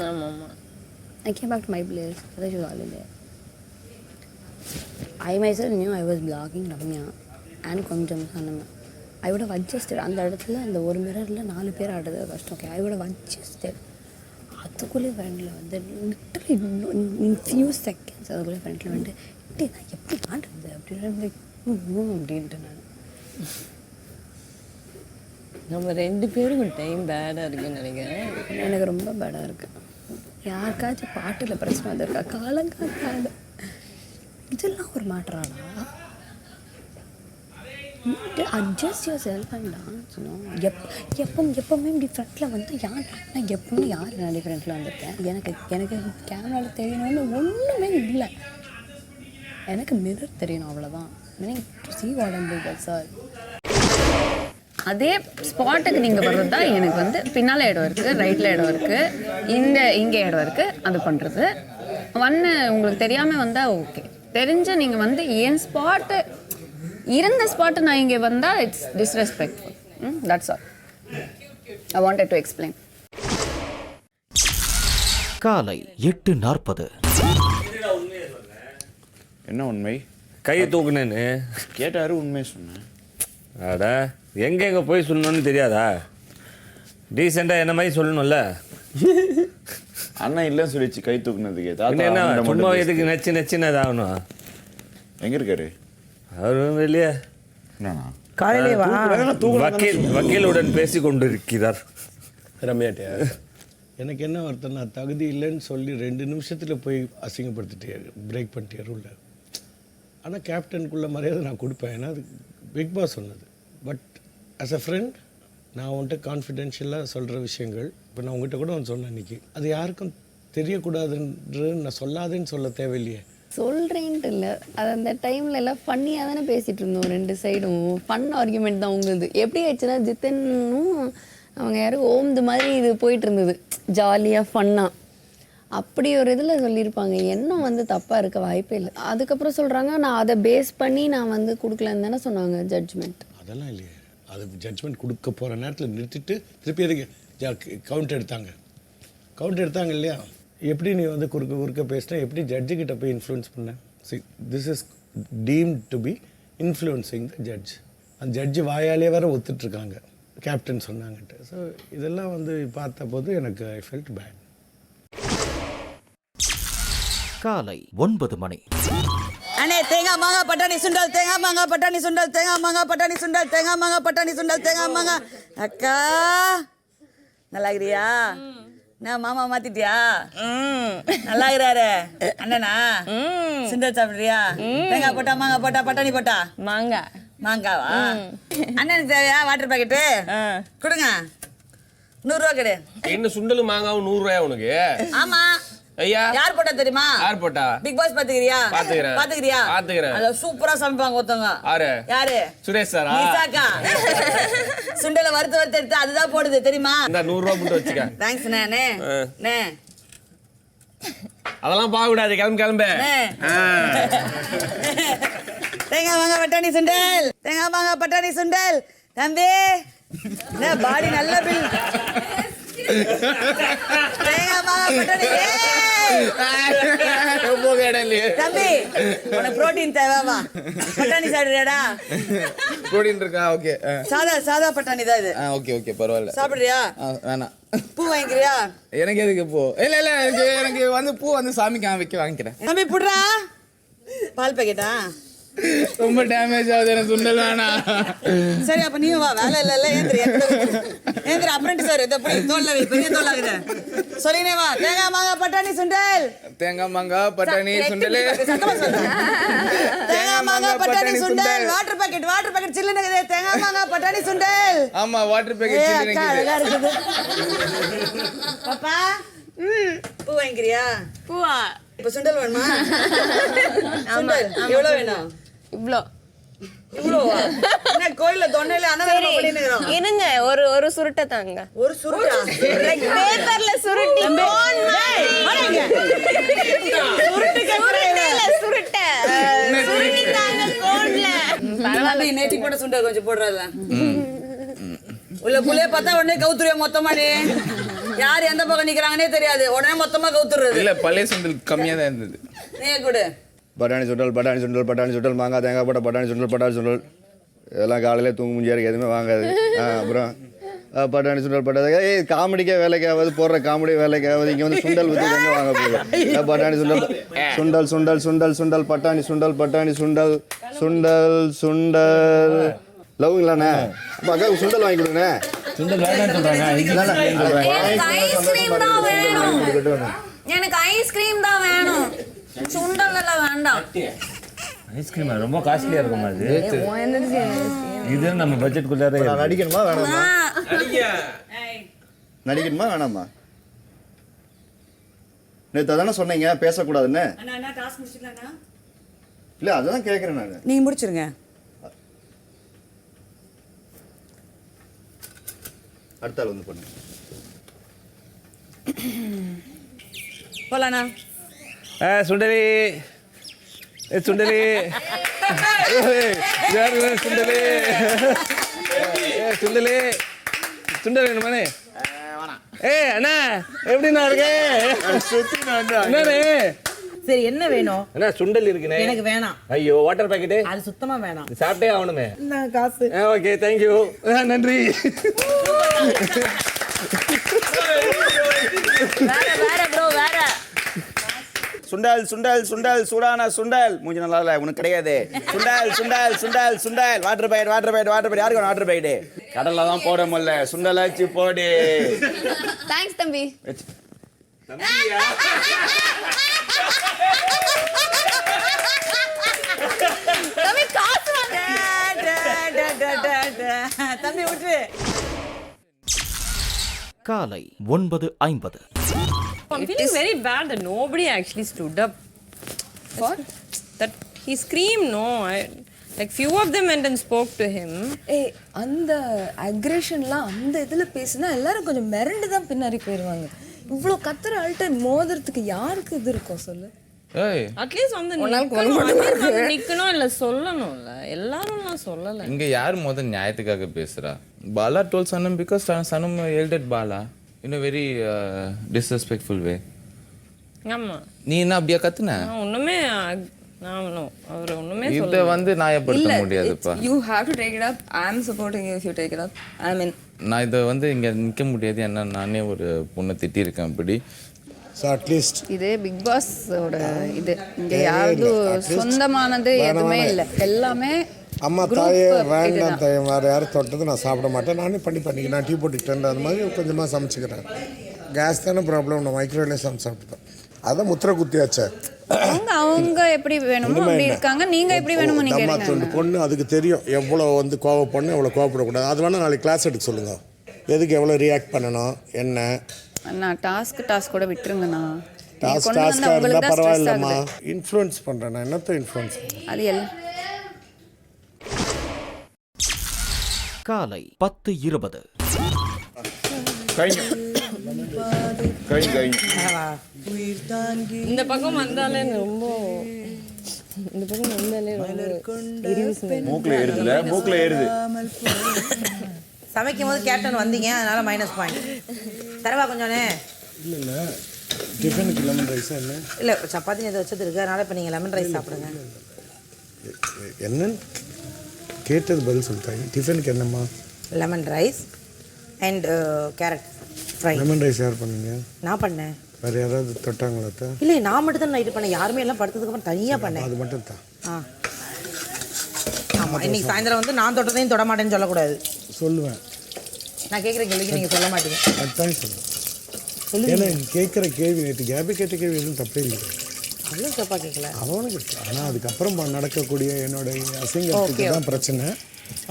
I came back to my place. I thought she was already there. I myself knew I was blocking Ramya and Konjam Sanama. I would have adjusted. அந்த இடத்துல அந்த ஒரு மிரரில் 4 பேர் ஆடுறது கஷ்டம். Okay, I would have adjusted. அதுக்குள்ளே ஃப்ரெண்டில் வந்து literally few seconds அதுக்குள்ளே ஃப்ரெண்டில் வந்து நான் எப்படி ஆடுறது அப்படின்னு அப்படின்ட்டு நான் நம்ம 2 பேருக்கும் டைம் பேடாக இருக்குன்னு நினைக்கிறேன். எனக்கு ரொம்ப பேடாக இருக்கு. யாருக்காச்சும் பாட்டில் பிரச்சனை வந்திருக்கா காலங்காத்தால இதெல்லாம் ஒரு மாற்றாடா. Adjust yourself and dance எப்பவுமே இப்படி ஃப்ரண்ட்டில் வந்து நான் எப்பவுமே யார் நான் ஃப்ரண்ட்டில் வந்திருக்கேன். எனக்கு கேமராவில் தெரியணும்னு ஒன்றுமே இல்லை. எனக்கு மிரர் தெரியணும் அவ்வளோதான். Meaning to see what I'm doing sir. அதே ஸ்பாட்டுக்கு நீங்கள் வர்றது தான் எனக்கு வந்து பின்னால் இடம் இருக்குது, ரைட்டில் இடம் இருக்குது, இங்கே இடம் இருக்குது. அது பண்ணுறது உங்களுக்கு தெரியாமல் வந்தால் ஓகே. தெரிஞ்ச நீங்கள் வந்து என் ஸ்பாட்டு இருந்த ஸ்பாட்டு நான் இங்கே வந்தால் it's disrespectful. That's all I wanted to explain. காலை 8:40. என்ன உண்மை? கையை தூக்குனேன்னு கேட்டாரு, உண்மையை சொன்னேன். அட எங்கெங்கே போய் சொல்லணும்னு தெரியாதா? டீசெண்டாக என்ன மாதிரி சொல்லணும்ல. அண்ணன் இல்லைன்னு சொல்லிச்சு கை தூக்குனதுக்கு. என்ன சும்மா எதுக்கு நச்சுன்னு ஆகணும்? எங்கே இருக்காரு அவரு? வெளியே வக்கீலுடன் பேசி கொண்டிருக்கிறார். ரம்யாட்டியா எனக்கு என்ன வருத்தம்னா தகுதி இல்லைன்னு சொல்லி 2 நிமிஷத்தில் போய் அசிங்கப்படுத்திட்டே பிரேக் பண்ணிட்டே ரூல்ல. ஆனால் கேப்டனுக்குள்ள மரியாதை நான் கொடுப்பேன். ஏன்னா அது பிக் பாஸ் சொன்னது. பட் ஆஸ் அ ஃப்ரெண்ட் நான் உன்கிட்ட கான்ஃபிடென்ஷியலாக சொல்கிற விஷயங்கள் இப்போ நான் உங்ககிட்ட கூட ஒன்று சொன்னேன் இன்றைக்கி. அது யாருக்கும் தெரியக்கூடாதுன்றது நான் சொல்லாதேன்னு சொல்ல தேவையில்லையே. சொல்கிறேன்ட்டு இல்லை, அது அந்த டைமில் எல்லாம் ஃபன்னியாக தானே பேசிகிட்டு இருந்தோம். 2 சைடும் ஃபன் ஆர்குமெண்ட் தான் உங்களுது. எப்படி ஆயிடுச்சுன்னா ஜித்தனும் அவங்க யாரும் ஓம்து மாதிரி இது போயிட்டு இருந்தது, ஜாலியாக ஃபன்னாக. அப்படி ஒரு இதில் சொல்லியிருப்பாங்க. எண்ணம் வந்து தப்பாக இருக்க வாய்ப்பே இல்லை. அதுக்கப்புறம் சொல்கிறாங்க நான் அதை பேஸ் பண்ணி நான் வந்து கொடுக்கலன்னு தானே சொன்னாங்க ஜட்ஜ்மெண்ட். அதெல்லாம் இல்லையே, அது ஜட்ஜ்மெண்ட் கொடுக்க போகிற நேரத்தில் நிறுத்திட்டு திருப்பி எதுக்கு கவுண்ட் எடுத்தாங்க இல்லையா? எப்படி நீ வந்து குறுக்க பேசினா எப்படி ஜட்ஜுக்கிட்ட போய் இன்ஃப்ளூயன்ஸ் பண்ண? See, this is deemed to be influencing the judge. அந்த ஜட்ஜு வாயாலே வேற ஒத்துட்ருக்காங்க, கேப்டன் சொன்னாங்கன்ட்டு. ஸோ இதெல்லாம் வந்து பார்த்த போது எனக்கு ஐ ஃபெல்ட் பேட். காலை 9 மணி. அண்ணே, தேங்காய் மாங்காய் பட்டாணி சுண்டல், தேங்காய் மாங்காய் பட்டாணி சுண்டல், தேங்காய் மாங்காய் பட்டாணி சுண்டல், தேங்காய் மாங்காய் பட்டாணி சுண்டல், தேங்காய் மாங்காய். அக்கா நல்லா இருக்கிறியா? நான் மாமா மாத்திட்டியா? நல்லா இருக்கிறாரு அண்ணனா. சுண்டல் சாப்பிடுறியா? தேங்காய் போட்டா மாங்காய் போட்டா பட்டாணி போட்டா? மாங்காவா? அண்ணனுக்கு தேவையா வாட்டர் பாக்கெட்டு? கொடுங்க, 100 ரூபா கிடையாது. என்ன சுண்டலும் மாங்காவும் 100 ரூபாயா உனக்கு? ஆமா. ஐயா, யார் போட்டா தெரியுமா? யார் போட்டா? பிக் பாஸ் பாத்துக்கிறியா? பாத்துக்கிறேன். அத சூப்பரா சமைப்பாங்க ஒருத்தவங்க. யாரு? சுரேஷ் சாரா? நிசாக்கா. சுண்டல வறுத்து எடுத்து அதுதான் போடுது தெரியுமா? இந்த 100 ரூபா போட்டு வச்சுக்க. தேங்க்ஸ் நே. அதெல்லாம் பார்க்க கூடாது, கிளம்பு. தேங்காய் மாங்காய் பட்டாணி சுண்டல், தேங்காய் மாங்காய் பட்டாணி சுண்டல். தம்பி பாடி நல்ல பில். தேங்காய் மாங்காய் பட்டாணி. தம்பி உனக்கு புரோட்டீன் தேவைவா? பட்டாணி சாப்பிடுறியாடா? புரோட்டீன் இருக்கா? ஓகே. சாதா பட்டாணி தான் இது. ஓகே பரவாயில்ல. சாப்பிடுறியா? வேணாம். பூ வாங்கிக்கிறியா? எனக்கு எதுக்கு பூ? இல்ல எனக்கு வந்து பூ வந்து சாமிக்கு வாங்கிக்கிறேன். தம்பி புடுறா. பால் பாக்கெட்டா? ரொம்ப டேமேஜ் ஆகுது, எனக்கு சுண்டல் வேணாம். சரி அப்ப நீயும் வா, வேலை இல்ல. ஏந்திர அப்ரெண்டிஸ் சார் இத போய் தோல்ல வை, பெரிய தோல் ஆகுது. சொல்லினே வா. தேங்காய் மாங்காய் பட்டாணி சுண்டல், தேங்காய் மாங்காய் பட்டாணி சுண்டல், தேங்காய் மாங்காய் பட்டாணி சுண்டல். வாட்டர் பாக்கெட் சில்லுன்னு இருக்குது. தேங்காய் மாங்காய் பட்டாணி சுண்டல். ஆமா, வாட்டர் பாக்கெட் சில்லுன்னு இருக்குது. பாப்பா பூ வாங்கிக்கிறியா? பூவா? இப்ப சுண்டல் வேணுமா? சுண்டல் எவ்வளவு வேணும்? இவ்வளோவா? என்ன கோயில்ல தொண்டையில அன்னதானம் பண்ணினுறோம். இருங்க, ஒரு சுருட்டை தாங்க. ஒரு சுருட்டா? லைக் பேப்பர்ல சுருட்டி கோன் மாதிரி. சுருட்டை தாங்க கோன்ல. பரவாயில்லை, நேத்தி போட்ட சுண்டல் கொஞ்சம் போடுறல. உள்ள புள்ளைய பார்த்தா உடனே கவுத்துருவே மொத்தமாடி. யார் எந்த பக்கம் நிக்கிறாங்கன்னே தெரியாது, உடனே மொத்தமா கவுத்துறது. இல்ல, பழைய சுண்டல் கம்மியா தான் இருந்தது. நீ கூட பட்டாணி சுண்டல் மாங்காய் தேங்காய் போட்ட பட்டாணி சுண்டல் இதெல்லாம் காலையில தூங்க முடியாது, எதுவுமே வாங்காது. அப்புறம் பட்டாணி சுண்டல் காமெடிக்கே வேலைக்கு ஆகாது, போடுற காமெடி வேலைக்கு ஆகாது. இங்கே வந்து சுண்டல் வித்து எங்கே வாங்க போகுது? பட்டாணி சுண்டல் பட்டாணி சுண்டல் லவ்ங்களாண்ணே. அக்காவுக்கு சுண்டல் வாங்கி கொடுங்கண்ணே. சுண்டல் வேணாம்னு சொல்றாங்க. எனக்கு ஐஸ்கிரீம் தான் வேணும், சுண்டல் எல்லாம் வேண்டாம். ஐஸ்கிரீம் ரொம்ப காஸ்ட்லியா இருக்கும் அது. இது நம்ம பட்ஜெட்குள்ளார. நடிக்கணுமா வேணாமா? நேற்று தானே சொன்னீங்க பேசக்கூடாதுன்னு. இல்லை, அதுதான் கேட்குறேன் நான். நீங்க முடிச்சிருங்க. அடுத்த ஆள் வந்து பண்ணு. போலாண்ணா. சுண்டலி சுண்டலி சுண்டலி சுண்டலி சுண்டல் வேணுமானே? அண்ணா எப்படிண்ணா இருக்கு? சரி, என்ன வேணும்? அண்ணா சுண்டல் இருக்குண்ணே. எனக்கு வேணாம். ஐயோ, வாட்டர் பாக்கெட்டு? அது சுத்தமா வேணாம். சாப்பிட்டே ஆகணுமே. காசு. ஓகே, தேங்க்யூ, நன்றி. வேற ப்ரோ, வேற. சுண்டல் சூடான சுண்டல். மூஞ்சி நல்லா இல்ல, உனக்கு கிடையாது. சுண்டல் வாட்டர் பாக்கெட் யாருக்கு வாட்டர் பாக்கெட்? கடல்ல தான் போட முடியல, சுண்டலாச்சு போடு. தேங்க்ஸ் தம்பி. தம்பி விட்டு. காலை 9:50. I'm feeling very bad that nobody actually stood up for that. He screamed. No, Like few of them went and spoke to him. ஏய் அந்த அக்ரெஷன்லாம் அந்த இதில் பேசினா எல்லாரும் கொஞ்சம் மிரண்டு தான் பின்னாடி போயிடுவாங்க. இவ்வளோ கத்துற ஆள்கிட்ட மோதுறதுக்கு யாருக்கு இது இருக்கும் சொல்லு? அட்லீஸ்ட் வந்து நிக்கணும் இல்லை சொல்லணும்ல. எல்லாரும் சொல்லலை. இங்கே யார் முதல் நியாயத்துக்காக பேசுகிறா? Bala told Sanam because Sanam yelled at Bala in a very disrespectful way. ஆமாம். நீ என்ன அப்படியா கத்துன? ஒன்றுமே அவர் ஒன்றுமே இதை வந்து நியாயப்படுத்த முடியாதுப்பா. You have to take it up. I am supporting you if you take it up. I mean நான் இதை வந்து இங்கே நிற்க முடியாது. என்ன நானே ஒரு பொண்ணை திட்டியிருக்கேன் அப்படி. ஸோ அட்லீஸ்ட் இது பிக் பாஸோட இது இங்கே யாரும் சொந்தமானது எதுவுமே இல்லை. எல்லாமே அம்மா தாயே வேண்டாம் தாயே வேறு யாரும் தொட்டது நான் சாப்பிட மாட்டேன். நானே பண்ணிக்கிறேன். நான் டீ போட்டுக்கிட்டேன். அது மாதிரி கொஞ்சமாக சமைச்சிக்கிறேன். கேஸ் தானே ப்ராப்ளம். நான் மைக்ரோவேவ்லேயே சாப்பிட்டேன். அதான் முத்திரை குத்தியாச்சே. அவங்க எப்படி வேணுமோ அப்படி இருக்காங்க. நீங்க எப்படி வேணுமோ நீங்க இருங்க. பொண்ணு அதுக்கு தெரியும் எவ்வளோ வந்து கோவப்படணும் எவ்வளோ கோவப்படக்கூடாது. அது வேணால் நாளைக்கு கிளாஸ் எடுக்க சொல்லுங்க. எதுக்கு எவ்வளோ ரியாக்ட் பண்ணணும் என்ன. நான் டாஸ்க் கூட விட்டுருங்கண்ணா. டாஸ்காக இருந்தால் பரவாயில்லம்மா. இன்ஃப்ளூயன்ஸ் பண்ணுறேன் நான். என்னத்த இன்ஃப்ளூயன்ஸ் அது எல்லாம் காலை 10:20. இந்த பக்கம் வந்தாலே ரொம்ப மூக்கில் ஏறுது. சமைக்கும் போது கேப்டன் வந்தீங்க, அதனால -. தரவா கொஞ்சோனே. இல்லை டிஃபனுக்கு லெமன் ரைஸ் என்ன இல்லை சப்பாத்தி எதை வச்சது இருக்கு, அதனால இப்போ நீங்கள் லெமன் ரைஸ் சாப்பிடுங்க. என்னன்னு கேட்டது பதில் சொல்லிட்டாங்க. டிஃபனுக்கு என்னம்மா? Lemon rice and carrot fry. Lemon rice யார் பண்ணீங்க? நான் பண்ணேன். வேறு யாராவது தொட்டாங்களா? இல்லை நான் மட்டும் தான் நைட்டு பண்ணேன். யாருமே எல்லாம் படுத்ததுக்கப்புறம் தனியாக பண்ணேன். அது மட்டும் தான். ஆமாம். இன்னைக்கு சாயந்தரம் வந்து நான் தொட்டதையும் தொட மாட்டேன்னு சொல்லக்கூடாது. சொல்லுவேன். நான் கேட்குற கேள்விக்கு நீங்கள் சொல்ல மாட்டீங்க. அதுதான் சொல்லுவேன். ஏன்னா கேட்குற கேள்வி நேற்று கேபி கேட்ட கேள்வி எதுவும் தப்பே இல்லை. அவ்வளோ தப்பாக கேட்கல. அவனுக்கு ஆனால் அதுக்கப்புறம் நடக்கக்கூடிய என்னோட அசிங்கத்துக்கு தான் பிரச்சனை.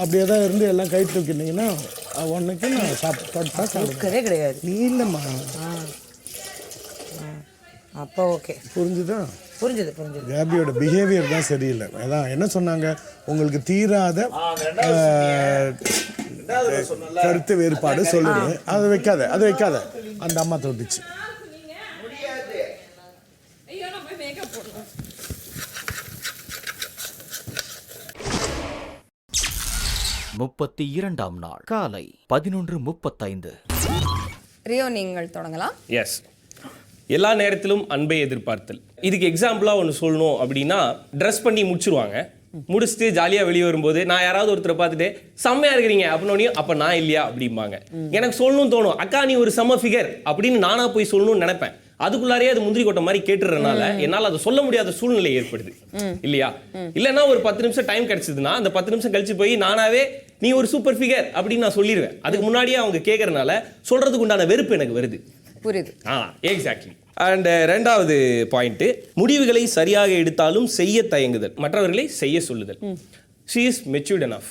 அப்படியே தான் இருந்து எல்லாம் கை தூக்கினீங்கன்னா ஒன்றுக்கு நான் சாப்பிட்டே கிடையாது. நீ இல்லைம்மா. அப்போ ஓகே. புரிஞ்சுதா? புரிஞ்சுது. கேபியோட பிஹேவியர் தான் சரியில்லை. அதான் என்ன சொன்னாங்க, உங்களுக்கு தீராத கருத்து வேறுபாடு சொல்லுது. அதை வைக்காத அந்த அம்மா தொட்டுச்சு. 32ஆம் நாள் காலை 11:35. ரியோ நீங்கள் தொடங்கலாம். எஸ், எல்லா நேரத்திலும் அன்பை எதிர்பார்த்தல். இதுக்கு எக்ஸாம்பிளாக ஒன்று சொல்லணும் அப்படின்னா, ட்ரெஸ் பண்ணி முடிச்சிருவாங்க. முடிச்சுட்டு ஜாலியாக வெளியே வரும்போது நான் யாராவது ஒருத்தரை பார்த்துட்டு செம்மையா இருக்கிறீங்க அப்படின்னோடனே அப்போ நான் இல்லையா அப்படிம்பாங்க. எனக்கு சொல்லணும்னு தோணும், அக்கா நீ ஒரு செம்ம ஃபிகர் அப்படின்னு நானாக போய் சொல்லணும்னு நினைப்பேன். அதுக்குள்ளாரே அது முந்திரி கொட்டை மாதிரி கேட்டுறதுனால என்னால் அதை சொல்ல முடியாத சூழ்நிலை ஏற்படுது இல்லையா? இல்லைன்னா ஒரு 10 நிமிஷம் டைம் கிடைச்சதுன்னா அந்த 10 நிமிஷம் கழிச்சு போய் நானாவே நீ ஒரு சூப்பர் ஃபிகர் அப்படின்னு நான் சொல்லிடுவேன். அதுக்கு முன்னாடியே அவங்க கேட்கறதுனால சொல்றதுக்கு உண்டான வெறுப்பு எனக்கு வருது. புரியுது. எக்ஸாக்ட்லி. அண்ட் ரெண்டாவது பாயிண்ட், முடிவுகளை சரியாக எடுத்தாலும் செய்ய தயங்குதல், மற்றவர்களை செய்ய சொல்லுதல். she is matured enough.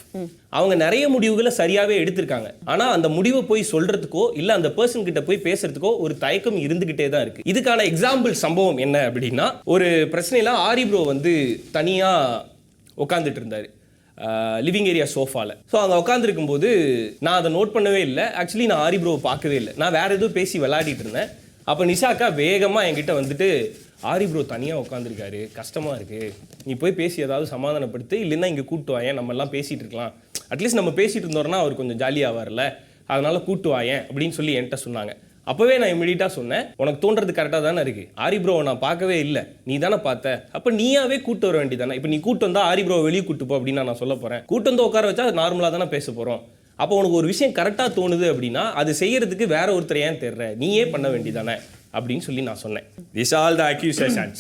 அவங்க நிறைய முடிவுகளை சரியாவே எடுத்திருக்காங்க. ஆனா அந்த முடிவை போய் சொல்றதுக்கோ இல்ல அந்த பர்சன் கிட்ட போய் பேசுறதுக்கோ ஒரு தயக்கம் இருந்துகிட்டே தான் இருக்கு. இதுக்கான எக்ஸாம்பிள் சம்பவம் என்ன அப்படின்னா, ஒரு பிரச்சனையில ஆரி ப்ரோ வந்து தனியா உட்காந்துட்டு இருந்தாரு லிவிங் ஏரியா சோஃபால. ஸோ அங்கே உட்காந்துருக்கும் போது நான் அதை நோட் பண்ணவே இல்லை. ஆக்சுவலி நான் ஆரி ப்ரோவை பார்க்கவே இல்லை. நான் வேற எதுவும் பேசி விளையாடிட்டு இருந்தேன். அப்போ நிஷாக்கா வேகமாக என்கிட்ட வந்துட்டு, ஆரி ப்ரோ தனியாக உட்காந்துருக்காரு, கஷ்டமாக இருக்குது, நீ போய் பேசி ஏதாவது சமாதானப்படுத்து, இல்லைன்னா இங்கே கூட்டு வாயேன், நம்மெல்லாம் பேசிகிட்டு இருக்கலாம், அட்லீஸ்ட் நம்ம பேசிகிட்டு இருந்தோம்னா அவர் கொஞ்சம் ஜாலியாக வரல, அதனால கூட்டு வாயேன் அப்படின்னு சொல்லி என்கிட்ட சொன்னாங்க. அப்போவே நான் இமிடியட்டாக சொன்னேன், உனக்கு தோன்றது கரெக்டாக தானே இருக்குது, ஆரி ப்ரோவை நான் பார்க்கவே இல்லை, நீ தானே பார்த்த, அப்போ நீயாவே கூட்டு வர வேண்டியதானே. இப்போ நீ கூட்டு வந்தால் ஆரி ப்ரோவை வெளியே கூட்டு போ அப்படின்னு நான் சொல்ல போகிறேன். கூட்டு வந்து உட்கார வச்சா நார்மலாக தானே பேச போகிறோம். அப்போ உனக்கு ஒரு விஷயம் கரெக்டாக தோணுது அப்படின்னா அது செய்யறதுக்கு வேற ஒருத்தர் ஏன் தேடுற, நீயே பண்ண வேண்டியதானே அப்படின்னு சொல்லி நான் சொன்னேன். These are all the accusations.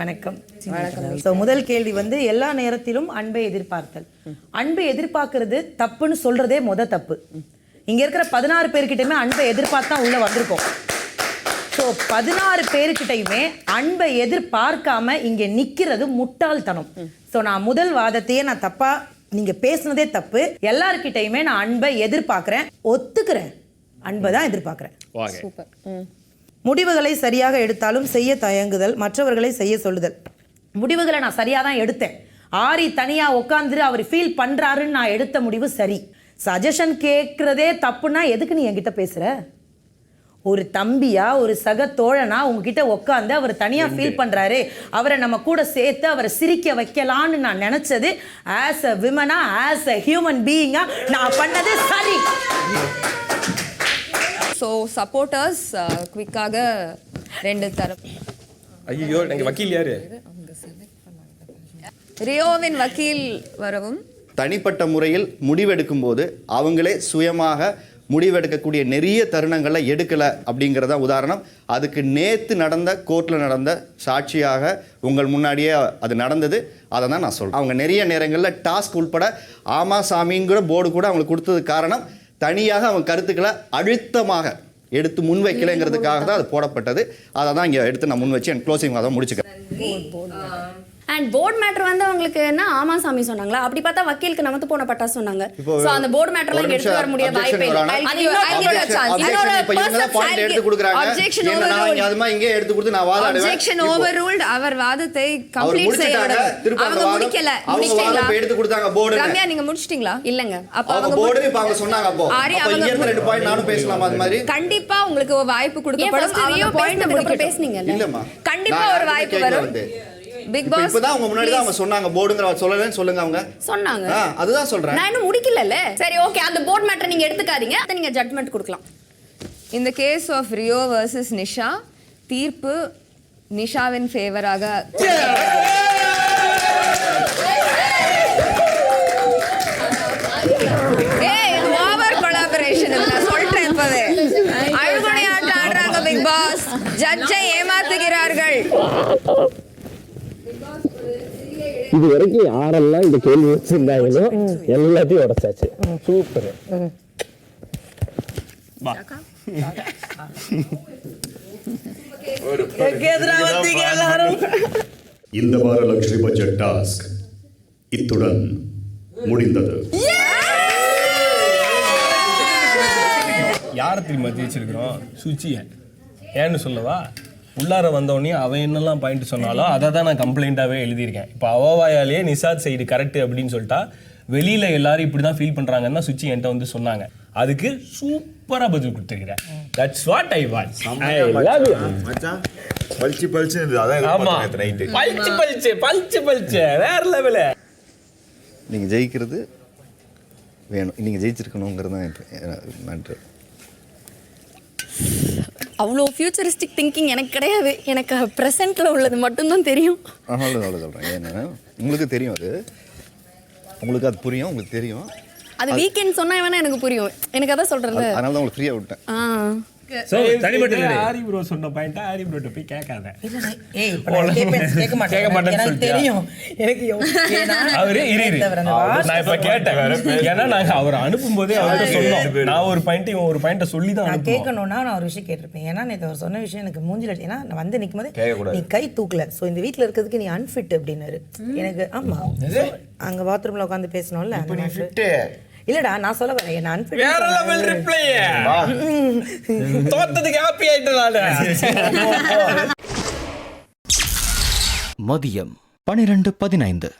வணக்கம். ஸோ முதல் கேள்வி வந்து, எல்லா நேரத்திலும் அன்பை எதிர்பார்த்தல். அன்பை எதிர்பார்க்கறது தப்புன்னு சொல்றதே தப்பு. இங்க இருக்கிற 16 பேர்கிட்டயுமே அன்பை எதிர்பார்த்தா உள்ள வந்திருக்கோம். ஸோ 16 பேருக்கிட்டையுமே அன்பை எதிர்பார்க்காம இங்க நிக்கிறது முட்டாள்தனம். ஸோ நான் முதல் வாதத்தையே நான் தப்பா, நீங்க பேசுனதே தப்பு. எல்லார்கிட்டையுமே நான் அன்பை எதிர்பார்க்கிறேன், ஒத்துக்கிறேன், அன்பை தான் எதிர்பார்க்கிறேன். சூப்பர். முடிவுகளை சரியாக எடுத்தாலும் செய்ய தயங்குதல், மற்றவர்களை செய்ய சொல்லுதல். முடிவுகளை நான் சரியாக தான் எடுத்தேன். ஆரி தனியாக உட்காந்துரு அவர் ஃபீல் பண்ணுறாருன்னு நான் எடுத்த முடிவு சரி. சஜஷன் கேட்குறதே தப்புன்னா எதுக்கு நீ என்கிட்ட பேசுகிற? ஒரு தம்பியா ஒரு சக தோழனா உங்ககிட்ட உட்காந்து அவர் தனியாக ஃபீல் பண்ணுறாரு, அவரை நம்ம கூட சேர்த்து அவரை சிரிக்க வைக்கலான்னு நான் நினச்சது ஆஸ் அ விமனா, ஆஸ் அ ஹியூமன் பீயிங்காக நான் பண்ணது சரி. ஸோ சப்போர்ட்டர்ஸ் குவிக்காக 2 தரப்பு. ஐயோ எனக்கு வக்கீல் யாரு? ரியோவின் வக்கீல் வரவும் தனிப்பட்ட முறையில் முடிவெடுக்கும் போது அவங்களே சுயமாக முடிவெடுக்கக்கூடிய நிறைய தருணங்களில் எடுக்கலை அப்படிங்கிறத உதாரணம். அதுக்கு நேற்று நடந்த கோர்ட்டில் நடந்த சாட்சியாக உங்கள் முன்னாடியே அது நடந்தது. அதை தான் நான் சொல்கிறேன். அவங்க நிறைய நேரங்களில் டாஸ்க் உட்பட ஆமா சாமிங்கிற போர்டு கூட அவங்களுக்கு கொடுத்தது காரணம் தனியாக அவங்க கருத்துக்களை அழுத்தமாக எடுத்து முன்வைக்கலைங்கிறதுக்காக தான் அது போடப்பட்டது. அதை தான் இங்கே எடுத்து நான் முன் வச்சு என் க்ளோசிங் அதை முடிச்சுக்கிறேன். அண்ட் போர்ட் மேட்டர் வந்து உங்களுக்கு என்ன ஆமா சாமி சொன்னாங்களா? அப்படி பார்த்தா வக்கீலுக்கு நமத்து போன பட்டா சொன்னாங்க. சோ அந்த போர்ட் மேட்டர்ல எடுத்து வர முடிய வாய்ப்பே இல்ல. அது இன்னொரு பாயிண்ட் எடுத்து கொடுக்கறாங்க. objection overruled. அவர் வாதத்தை கம்ப்ளீட் செய்யவில்லை. அவங்க முடிக்கல. முடிச்சிட்டீங்களா? எடுத்து கொடுத்தாங்க போர்டு. ரம்யா நீங்க முடிச்சிட்டீங்களா? இல்லங்க. அப்ப அவங்க போர்டு இப்ப அவங்க சொன்னாங்க. அப்போ இங்க இருந்து 2 பாயிண்ட் நானும் பேசலாம். அது மாதிரி கண்டிப்பா உங்களுக்கு ஒரு வாய்ப்பு கொடுக்கப்படும். அவங்க பாயிண்ட் முடிக்க பேசுனீங்க. இல்லம்மா, கண்டிப்பா ஒரு வாய்ப்பு வரும். பிக் பாஸ் இப்பதான் அவங்க முன்னாடி தான் அவங்க சொன்னாங்க போர்டுங்கற சொல்லலன்னு சொல்லுங்க. அவங்க சொன்னாங்க. அதுதான் சொல்றேன். நான் இன்னும் முடிக்கலல. சரி ஓகே, அந்த போர்ட் மேட்டர் நீங்க எடுத்துக்காதீங்க. அத நீங்க ஜட்ஜ்மென்ட் கொடுக்கலாம். இந்த case of Rio versus Nisha தீர்ப்பு நிஷாவின் ஃபேவராக. இது ஓவர் கொலாபரேஷன் இல்ல, சொல்றேன் இப்பவே. அழுகுணி ஆட்டம் ஆடுறாங்க பிக் பாஸ். ஜட்ஜை ஏமாத்துகிறார்கள். இது வரைக்கும் யாரெல்லாம் இந்த கேள்வி வச்சிருந்தாங்களோ எல்லாத்தையும் உடைச்சாச்சு. சூப்பர். இந்த வார லக்ஸரி பட்ஜெட் டாஸ்க் இத்துடன் முடிந்தது. யாரை திரும்ப ஜெயிச்சிருக்கிறோம்? சுச்சியை. ஏன்னு சொல்லவா? உள்ளார வந்தோடனே அவன் என்னெல்லாம் பாயிண்ட் சொன்னாலும் அதை தான் நான் கம்ப்ளைண்ட்டாகவே எழுதியிருக்கேன். இப்போ அவாயாலேயே நிஷாத் சைடு கரெக்டு அப்படின்னு சொல்லிட்டா வெளியில் எல்லாரும் இப்படி தான் ஃபீல் பண்ணுறாங்கன்னு தான் சுச்சி என்கிட்ட வந்து சொன்னாங்க. அதுக்கு சூப்பராக பதில் கொடுத்துருக்கிறேன். That's what I want. பல்ச்சு பல்ச்சு. ஆமாம், பல்ச்சு பல்ச்சு பல்ச்சு பல்ச்சு வேற லெவலு. நீங்கள் ஜெயிக்கிறது வேணும், நீங்கள் ஜெயிச்சிருக்கணுங்கிறது தான் மேட்ரு. அவ்வளோ ஃபியூச்சரிஸ்டிக் திங்கிங் எனக்கு கிடையாது. எனக்கு ப்ரெசென்ட்டில் உள்ளது மட்டும்தான் தெரியும். அவ்வளோ சொல்கிறேன். ஏன்னா உங்களுக்கு தெரியும், அது உங்களுக்கு அது புரியும், உங்களுக்கு தெரியும். அது வீக்கெண்ட் சொன்னா வேணா எனக்கு புரியும். எனக்கு அதான் சொல்றது. அதனால தான் உங்களுக்கு ஃப்ரீயாக விட்டேன். சோ தனிப்பட்ட ஆரி ப்ரோ சொன்ன பாயிண்ட் ஆரி ப்ரோ போய் கேட்காத. ஏய் கேட்க மாட்டேன். எனக்கு தெரியும். எனக்கு அவரே இரு நான் இப்ப கேட்டேன். ஏன்னா நாங்க அவர் அனுப்பும்போதே அவர்கிட்ட சொன்னோம், நான் ஒரு பாயிண்ட் இவன் ஒரு பாயிண்ட சொல்லி தான் நான் கேட்கணும்னா நான் ஒரு விஷயம் கேட்டிருப்பேன். ஏன்னா நேற்று அவர் சொன்ன விஷயம் எனக்கு மூஞ்சில, ஏன்னா நான் வந்து நிற்கும் போது நீ கை தூக்கல, ஸோ இந்த வீட்டில் இருக்கிறதுக்கு நீ அன்ஃபிட் அப்படின்னாரு எனக்கு. ஆமா, அங்க பாத்ரூம்ல உட்காந்து பேசணும்ல. இல்லடா நான் சொல்ல வரேன், என்ன அன்ஃபிட் வேற லெவல் ரிப்ளை. தோத்ததுக்கு ஹாப்பி ஆயிட்டேன் நான். மதியம் 12:15.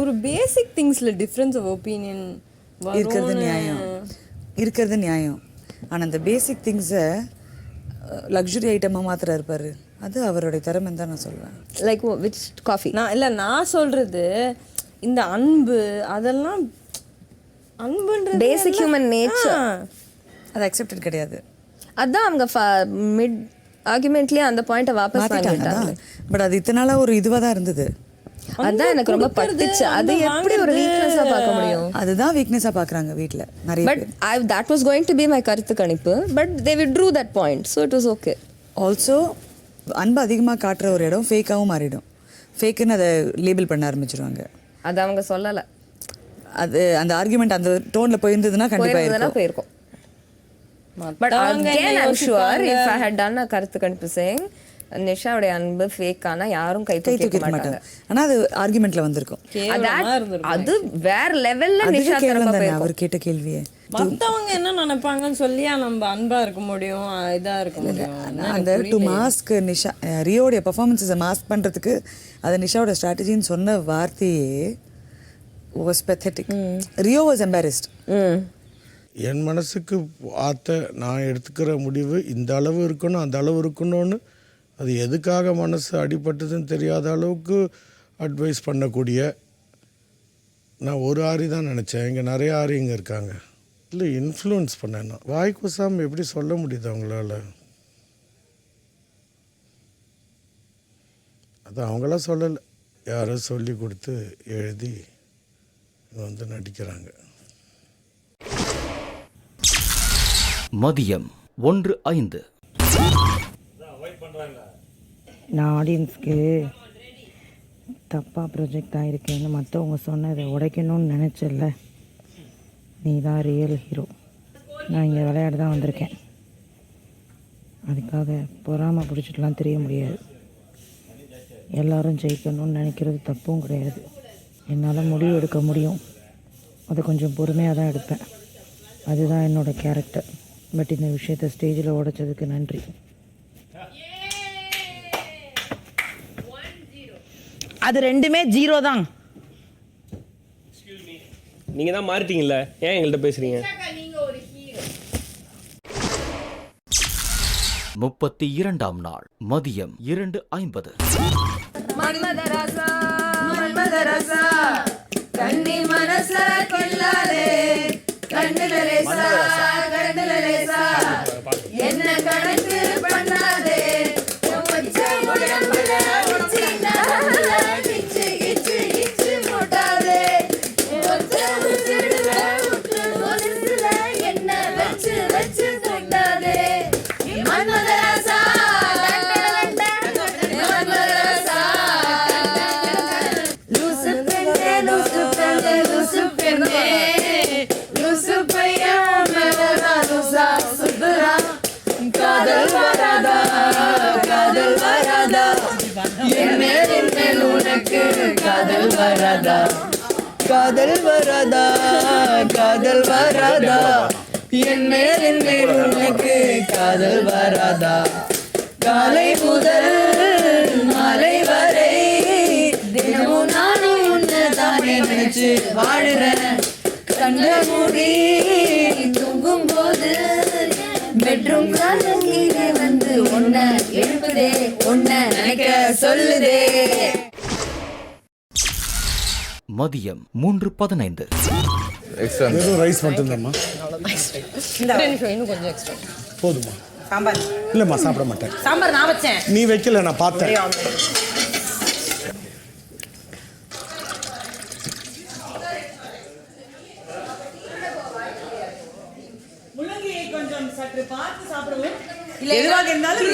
ஒரு பேசிக் திங்ஸ்ல டிஃபரன்ஸ் ஆஃப் ஒபினியன் இருக்கிறது நியாயம். ஆனால் அந்த பேசிக் திங்ஸை லக்ஸுரி ஐட்டமாக மாத்திர இருப்பார். அது அவருடைய திறமைன்னு தான் நான் சொல்லுவேன். Like which coffee. நான் சொல்றது இந்த அன்பு, அதெல்லாம் அன்புன்றது பேசிக் ஹியூமன் நேச்சர். அது அக்செப்டட் கிடையாது. அதான் அவங்க மிட் ஆர்குமெண்ட்லயே அந்த பாயிண்ட்டை வாபஸ் வாங்கிட்டாங்க. பட் அது இத்தனை நாளா ஒரு இதுவாக தான் இருந்தது. அதான் எனக்கு ரொம்ப பட்டுச்சு. அது எப்படி ஒரு வீக்னஸா பார்க்க முடியும்? அதுதான் வீக்னஸா பார்க்கறாங்க வீட்ல நிறைய பேர். But that was going to be my கருத்து கணிப்பு, but they withdrew that point, so it was okay. Also அன்பு அதிகமாக காட்டுற ஒரு இடம் ஃபேக்காகவும் மாறிடும். ஃபேக்குன்னு அதை லேபிள் பண்ண ஆரம்பிச்சிருவாங்க. அது அவங்க சொல்லலை. அது அந்த ஆர்குமெண்ட் அந்த டோன்ல போயிருந்ததுன்னா கண்டிப்பாக போயிருக்கும். But again I'm sure if I had done a கருத்து கணிப்பு saying நிஷாவுடைய அன்பு ஃபேக் ஆனா யாரும் கை தூக்க மாட்டாங்க. ஆனா அது ஆர்குமெண்ட்ல வந்திருக்கும். அது வேற லெவல்ல நிஷா தரப்ப அவர் கேட்ட கேள்வியே. மத்தவங்க என்ன நினைப்பாங்கன்னு சொல்லியா நம்ம அன்பா இருக்க முடியும், இதா இருக்க முடியும். அந்த டு மாஸ்க் நிஷா ரியோடைய பெர்ஃபார்மன்ஸை மாஸ்க் பண்றதுக்கு அது நிஷாவோட ஸ்ட்ராட்டஜின்னு சொன்ன வார்த்தையே was pathetic. Rio was embarrassed. என் மனசுக்கு ஆத்த நான் எடுத்துக்கிற முடிவு இந்த அளவு இருக்கணும் அந்த அளவு இருக்கணும்னு அது எதுக்காக மனசு அடிபட்டதுன்னு தெரியாத அளவுக்கு அட்வைஸ் பண்ணக்கூடிய நான் ஒரு ஆரி தான் நினச்சேன். இங்கே நிறைய ஆரிங்க இருக்காங்க. இல்லை இன்ஃப்ளூயன்ஸ் பண்ணேன் நான். வாய்க்கு வசாமல் எப்படி சொல்ல முடியுது அவங்களால? அது அவங்களாம் சொல்லலை, யாரோ சொல்லி கொடுத்து எழுதி வந்து நடிக்கிறாங்க. மதியம் 1:05. நான் ஆடியன்ஸ்க்கு தப்பாக ப்ரொஜெக்ட் ஆகிருக்கேன்னு மற்றவங்க சொன்னதை உடைக்கணும்னு நினச்சல. நீ தான் ரியல் ஹீரோ. நான் இங்கே விளையாட தான் வந்திருக்கேன். அதுக்காக பொறாமை பிடிச்சிட்டுலாம் தெரிய முடியாது. எல்லாரும் ஜெயிக்கணும்னு நினைக்கிறது தப்பும் கிடையாது. என்னால் முடிவு எடுக்க முடியும். அதை கொஞ்சம் பொறுமையாக தான் எடுப்பேன். அதுதான் என்னோடய கேரக்டர். பட் இந்த விஷயத்தை ஸ்டேஜில் உடைச்சதுக்கு நன்றி. அது ரெண்டுமே 0 தான். நீங்க தான் மாறிட்டீங்கல்ல, ஏன் எங்கள்கிட்ட பேசுறீங்க? 32ஆம் நாள் மதியம் 2:50. மன்மதராசா மன்மதராசா கண்ணி மனச கொள்ளாதே கண்ணுல லேசா கண்ணுல லேசா என்ன கணக்கு பண்ணாதே என்ன வச்சு வச்சு கொண்டாதே மன்மதராசா காதல் வராதா காதல் வராதா என் மேல் உனக்கு காதல் வராதா காதல் வராதா காதல் வராதா என் மேல் உனக்கு காதல் வராதா காலை முதல் மாலை வரை தினமும் நானும் உன்னை தானே நினைச்சு வாழுறேன். கண்ட மூடி தூங்கும் போது பெட்ரூம் கீழே வந்து ஒன்ன எழுப்புதே ஒன்ன நினைக்க சொல்லுதே. மதியம் 3:15. வெறும் ரைஸ் மட்டும்தாம்மா? இன்னும் கொஞ்சம் எக்ஸ்ட்ரா போதுமா? சாம்பார் இல்லைம்மா, சாப்பிட மாட்டேன். சாம்பார் நான் வச்சேன். நீ வைக்கல, நான் பார்த்தேன். எதுவாக இருந்தாலும்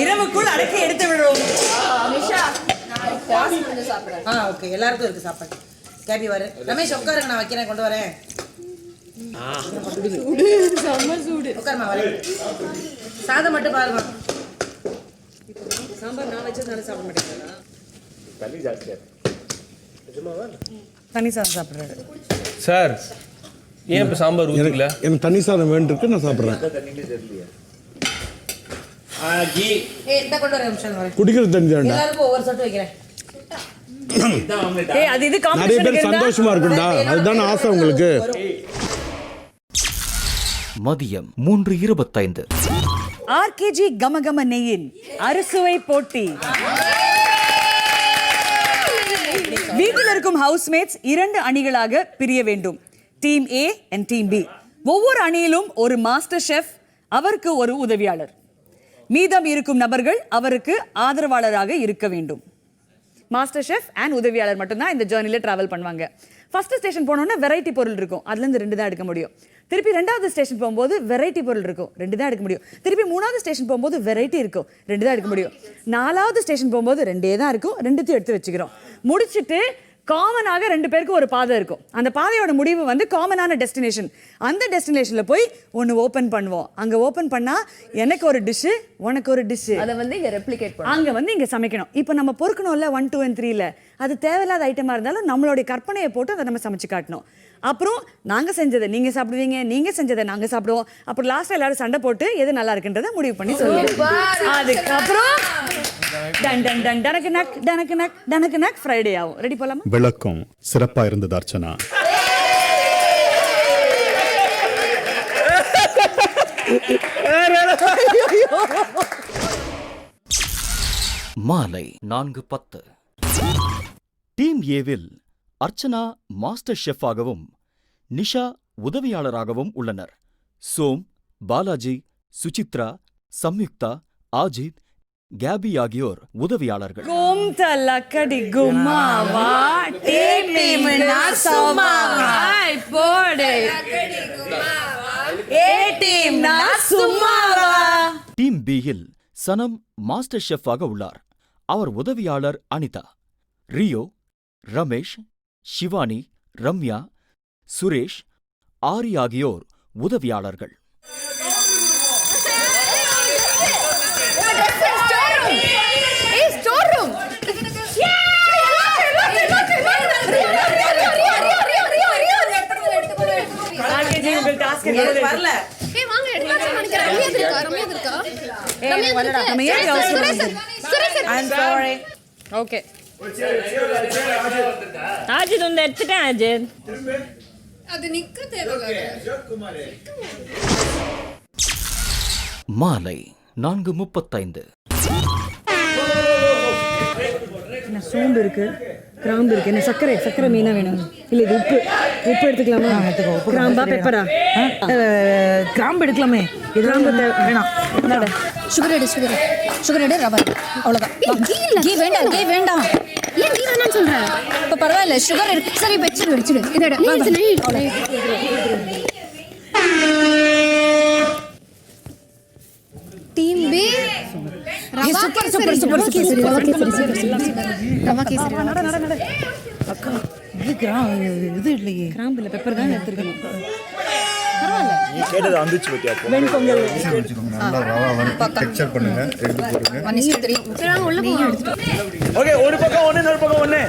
இரவுக்குள் அடக்கி எடுத்து விடுவோம். ஓகே, எல்லாருக்கும் இருக்கு சாப்பாடு. கேபி வர ரமேஷ் உட்காருங்க, நான் வைக்கிறேன், கொண்டு வரேன். உட்காருமா, வரேன். சாதம் மட்டும் பாருமா. சாம்பார் நான் வச்சதுனால சாப்பிட மாட்டேங்கிறா. தண்ணி ஜாஸ்தியா தண்ணி சாதம் சாப்பிட்றாரு சார். ஏன் இப்போ சாம்பார் ஊற்றிக்கல? எனக்கு தண்ணி சாதம் வேண்டிருக்கு, நான் சாப்பிட்றேன். குடிக்கிற தண்ணி தான். எல்லாருக்கும் ஒவ்வொரு சட்டு வைக்கிறேன். நிறைய பேர் சந்தோஷமா இருக்கும்டா, அதுதான் ஆசை உங்களுக்கு. மதியம் 3:25. ஆர்கேஜி கமகம நெய்யின் அறுசுவை போட்டி. வீட்டில் இருக்கும் ஹவுஸ்மேட்ஸ் 2 அணிகளாக பிரிய வேண்டும். Team a and team b. ஒவ்வொரு அணியிலும் ஒரு மாஸ்டர் ஷெஃப், அவருக்கு ஒரு உதவியாளர். மீதம் இருக்கும் நபர்கள் அவருக்கு ஆதரவாளராக இருக்க வேண்டும். மாஸ்டர் ஷெஃப் அண்ட் உதவியாளர் மட்டும்தான் இந்த ஜேர்னியில் ட்ராவல் பண்ணுவாங்க. ஃபர்ஸ்ட் ஸ்டேஷன் போனோன்னா வெரைட்டி பொருள் இருக்கும், அதுலேருந்து 2 தான் எடுக்க முடியும். திருப்பி 2வது ஸ்டேஷன் போகும்போது வெரைட்டி பொருள் இருக்கும், 2 தான் எடுக்க முடியும். திருப்பி 3வது ஸ்டேஷன் போகும்போது வெரைட்டி இருக்கும், 2 தான் எடுக்க முடியும். 4வது ஸ்டேஷன் போகும்போது 2 தான் இருக்கும், 2த்தையும் எடுத்து வச்சுக்கிறோம். முடிச்சுட்டு காமனாக 2 பேருக்கு ஒரு பாதை இருக்கும். அந்த பாதையோட முடிவு வந்து காமனான டெஸ்டினேஷன். அந்த டெஸ்டினேஷனில் போய் ஒன்று ஓப்பன் பண்ணுவோம். அங்கே ஓப்பன் பண்ணால் எனக்கு ஒரு டிஷ்ஷு, உனக்கு ஒரு டிஷ்ஷு, அதை வந்து இங்கே ரெப்ளிகேட் பண்ணுவோம். அங்கே வந்து இங்கே சமைக்கணும். இப்போ நம்ம பொறுக்கணும்ல 1, 2 and 3ல. அது தேவையில்லாத ஐட்டமாக இருந்தாலும் நம்மளுடைய கற்பனையை போட்டு அதை நம்ம சமைச்சு காட்டணும். அப்புறம் நாங்கள் செஞ்சதை நீங்கள் சாப்பிடுவீங்க, நீங்கள் செஞ்சதை நாங்கள் சாப்பிடுவோம். அப்புறம் லாஸ்ட்டில் எல்லாரும் சண்டை போட்டு எது நல்லா இருக்குன்றதை முடிவு பண்ணி சொல்லுவோம். அதுக்கப்புறம் டன் டன் டன் டனக்கு நக் டனக்கு நக் டனக்கு நக் ஃப்ரைடே ஆகும். ரெடி போலாமா? விளக்கம் சிறப்பா இருந்தது அர்ச்சனா. மாலை 4:10. டீம் ஏவில் அர்ச்சனா மாஸ்டர் ஷெஃபாகவும் நிஷா உதவியாளராகவும் உள்ளனர். சோம், பாலாஜி, சுசித்ரா, சம்யுக்தா, ஆஜித், கேபி ஆகியோர் உதவியாளர்கள். கும்தலக்கடி குமாவா டீம்னா சும்மாவா போடு ஏ டீம்னா சும்மாவா. டீம் பியில் சனம் மாஸ்டர் ஷெஃபாக உள்ளார். அவர் உதவியாளர் அனிதா. ரியோ, ரமேஷ், சிவானி, ரம்யா, சுரேஷ், ஆரி ஆகியோர் உதவியாளர்கள். ஓகே ஆஜித் வந்து எடுத்துட்டேன். ஆஜித் அது நிக்க தேவையில்லை. மாலை 4:35. சோம்பு இருக்கு, கிராம்பு இருக்கு, என்ன சக்கரை மெயினா வேணும். இல்ல இது உப்பு எடுத்துக்கலாமா? கிராம்பா பெப்பரா? கிராம்பு எடுக்கலாமே. கிராம்பு வேணாம். சுகர் எடு ரவா அவ்வளவுதான். கீ வேண்டாம் ஏன் கீ வேணாம்னு சொல்றேன்? இப்ப பரவாயில்ல சுகர் இருக்கு. சரி வெச்சிடு இதோட team b super rava kesari. அக்கா இது இல்லையே, கிராம்பு இல்ல பெப்பர் தான் எடுத்துக்கணும். நீ கேட்டது வந்துச்சு பத்தியா? வெண்பொங்கல் நல்லா ரவா வந்து டெக்ஸ்சர் பண்ணுங்க, எடுத்து போடுங்க. 1:3 உள்ள போங்க. ஓகே, ஒரு பக்கம் ஒண்ணு, இன்னொரு பக்கம் ஒண்ணு.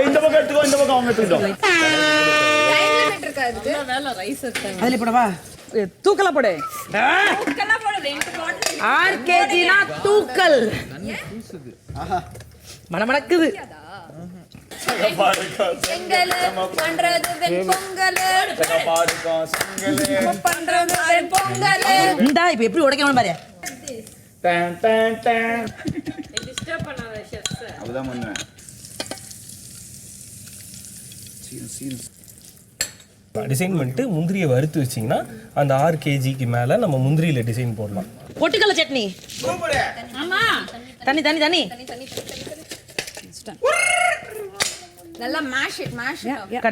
இந்த பக்கம் எடுத்துக்கோ, இந்த பக்கம் அவங்க எடுத்துக்கிட்டோம். டைம் லிமிட் இருக்கா இதுக்கு? வேலை ரைஸ் எடுத்தேன். அதுல போடவா? தூக்கலா போடு. தூக்கலா போடு. 2 பாட்டில் 6 kg தூக்கல். மணமணக்குது. செங்கல் பண்றது வெண்பொங்கல் பண்றது வெண்பொங்கல். இந்தா இப்ப எப்படி உடைக்கணும் பாரு. டிஸ்டர்ப் பண்ணாத ஷெஃப்ஸ். அதுதான் பண்ணுவேன். டிசைன் பண்ணிட்டு முந்திரியை வறுத்து வச்சிங்கன்னா அந்த 6 kgக்கு மேலே நம்ம முந்திரியில் டிசைன் போடலாம். பொட்டுக்கல்ல சட்னி. ஆமா தண்ணி நல்லா மேஷ் இட்.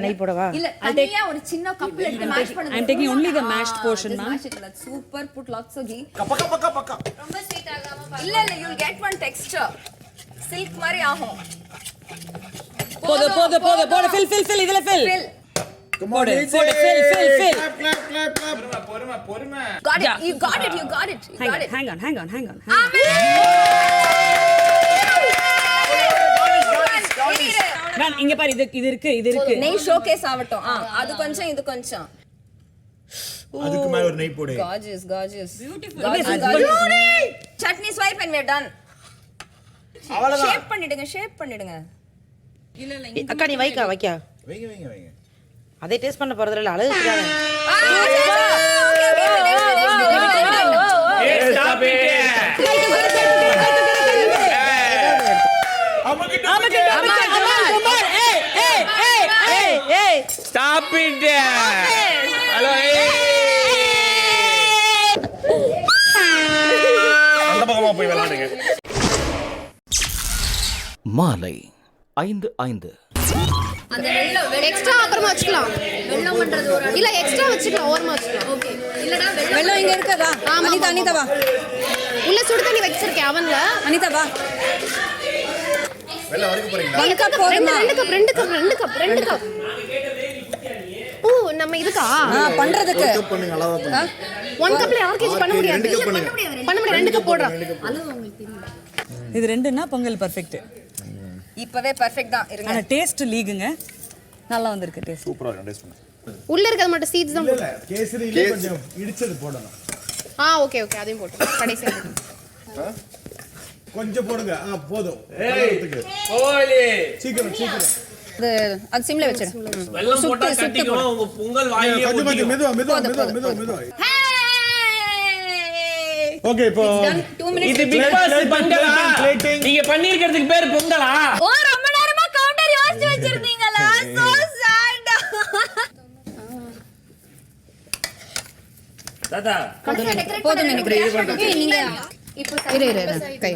நெய் போடவா? இல்ல தனியா ஒரு சின்ன கப்ல எடுத்து மேஷ் பண்ணுங்க. I'm taking only the mashed portion, ma. Super. put lots of ghee. பக்கா ரொம்ப ஸ்வீட் ஆகாம இல்ல you'll get one texture. Silk மாதிரி ஆகும். போடு fill இதுல fill. போடு fill. பொறுமை. You got it. Hang on. நான் இங்க பாரு, இது இருக்கு. நெய் ஷோகேஸ் ஆவட்டும். அது கொஞ்சம் இது கொஞ்சம். அதுக்கு மேல ஒரு நெய் போடு. Gorgeous. Beautiful. Chutney swipe and we're done. அவ்வளவுதான். ஷேப் பண்ணிடுங்க. இல்ல அக்கா நீ வைக்க வைங்க. அதை டேஸ்ட் பண்ண போறது இல்ல, அழகுக்காக. Stop it. Stop it. Hello. அந்த பக்கமா போய் விளையாடுங்க. மாலை 5:05. அந்த வெல்லம் எக்ஸ்ட்ரா அப்புறமா வச்சுக்கலாம். வெல்லம் பண்றது ஒரு இல்ல எக்ஸ்ட்ரா வச்சுக்கலாம், ஓரமா வச்சுக்கலாம். ஓகே. இல்லடா வெல்லம் இங்க இருக்கதா? அனிதா வா. உள்ள சுடு தண்ணி வச்சிருக்கேன் அவன்ல. அனிதா வா. வெளில வரைக்கும் போறீங்களா? ரெண்டு கப். ஓ நம்ம இதுக்கா பண்றதுக்கு கப் பண்ணுங்க அளவா பண்ணுங்க. 1 கப்ல யாருக்கு பண்ண முடியாது. 2 கப் பண்ணுங்க. பண்ண முடியாது 2 கப் போடுறோம். இது ரெண்டுன்னா பொங்கல் பர்ஃபெக்ட். இப்பவே பெர்ஃபெக்ட் தான் இருங்க. ஆனா டேஸ்ட் லீகுங்க. நல்லா வந்திருக்கு டேஸ்ட். சூப்பரா இருக்கு டேஸ்ட் பண்ணு. உள்ள இருக்கிறது மட்டும் சீட்ஸ் தான் போடு. கேசரியிலே கொஞ்சம் இடிச்சது போடணும். ஓகே அதையும் போட்டு கடைசியா கொஞ்சம் போடுங்க. போதும். ஓலே சீக்கிரம். அது சிம்ல வச்சிரு. வெல்லம் போட்டா கட்டிக்குமா உங்க பொங்கல் வாயிலே கொஞ்சம் மெதுவா. ஓகே இப்போ இது பிக் பாஸ் பொங்கலா? நீங்க பண்ணிருக்கிறதுக்கு பேர் பொங்கலா? ஓ ரொம்ப நேரமா கவுண்டர் யோசிச்சு வச்சிருந்தீங்களா? So chat. தாத்தா போதும் நினைக்கிறேன். நீங்க இப்போ இரு கை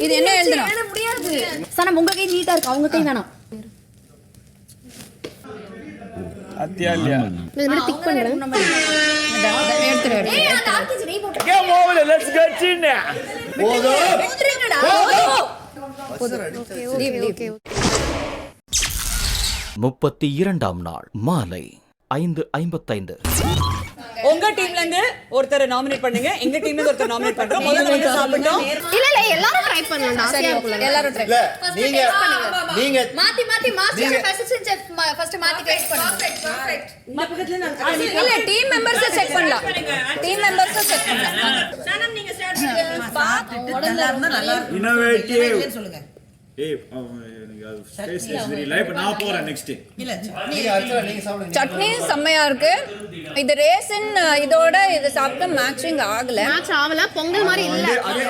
இது என்ன எழுதணும்? முடியாது சனம் உங்க கை நீட்டா இருக்கு, அவங்க கை வேணாம். அத்தியாலியா இது மட்டும் டிக் பண்றேன். எடுத்துரு. ஏய் அந்த ஆர்கிஜி நீ போடு. Come over, let's get in. Okay 32ஆம் நாள் மாலை 5:55. உங்க டீம்ல இருந்து ஒருத்தரை நாமினேட் பண்ணுங்க, எங்க டீம்ல இருந்து ஒருத்தர் நாமினேட் பண்றோம். முதல்ல வந்து சாப்பிட்டோம். இல்ல எல்லாரும் ட்ரை பண்ணலாம். ஆசையா இருக்குல்ல எல்லாரும் ட்ரை. நீங்க மாத்தி மாஸ்டர் ஃபர்ஸ்ட் மாத்தி ட்ரை பண்ணுங்க. இந்த பக்கத்துல நான் இல்ல டீம் மெம்பர்ஸ் செக் பண்ணலாம். டீம் மெம்பர்ஸ் செக் பண்ணலாம். சனம் நீங்க ஸ்டார்ட் பண்ணுங்க. உடல்ல இருந்தா நல்லா இருக்கும். இன்னோவேட்டிவ் சொல்லுங்க. ஏய் எனக்கு அது ஸ்பேஸ் இஸ் வெரி லைவ். நான் போறேன் நெக்ஸ்ட். இல்ல நீங்க சாப்பிடுங்க. சட்னி செம்மையா இருக்கு. இது ரேசன் இதோட இது சாப்பிட்டு மேட்சிங் ஆகல. மேட்ச் ஆவல. பொங்கல் மாதிரி இல்ல.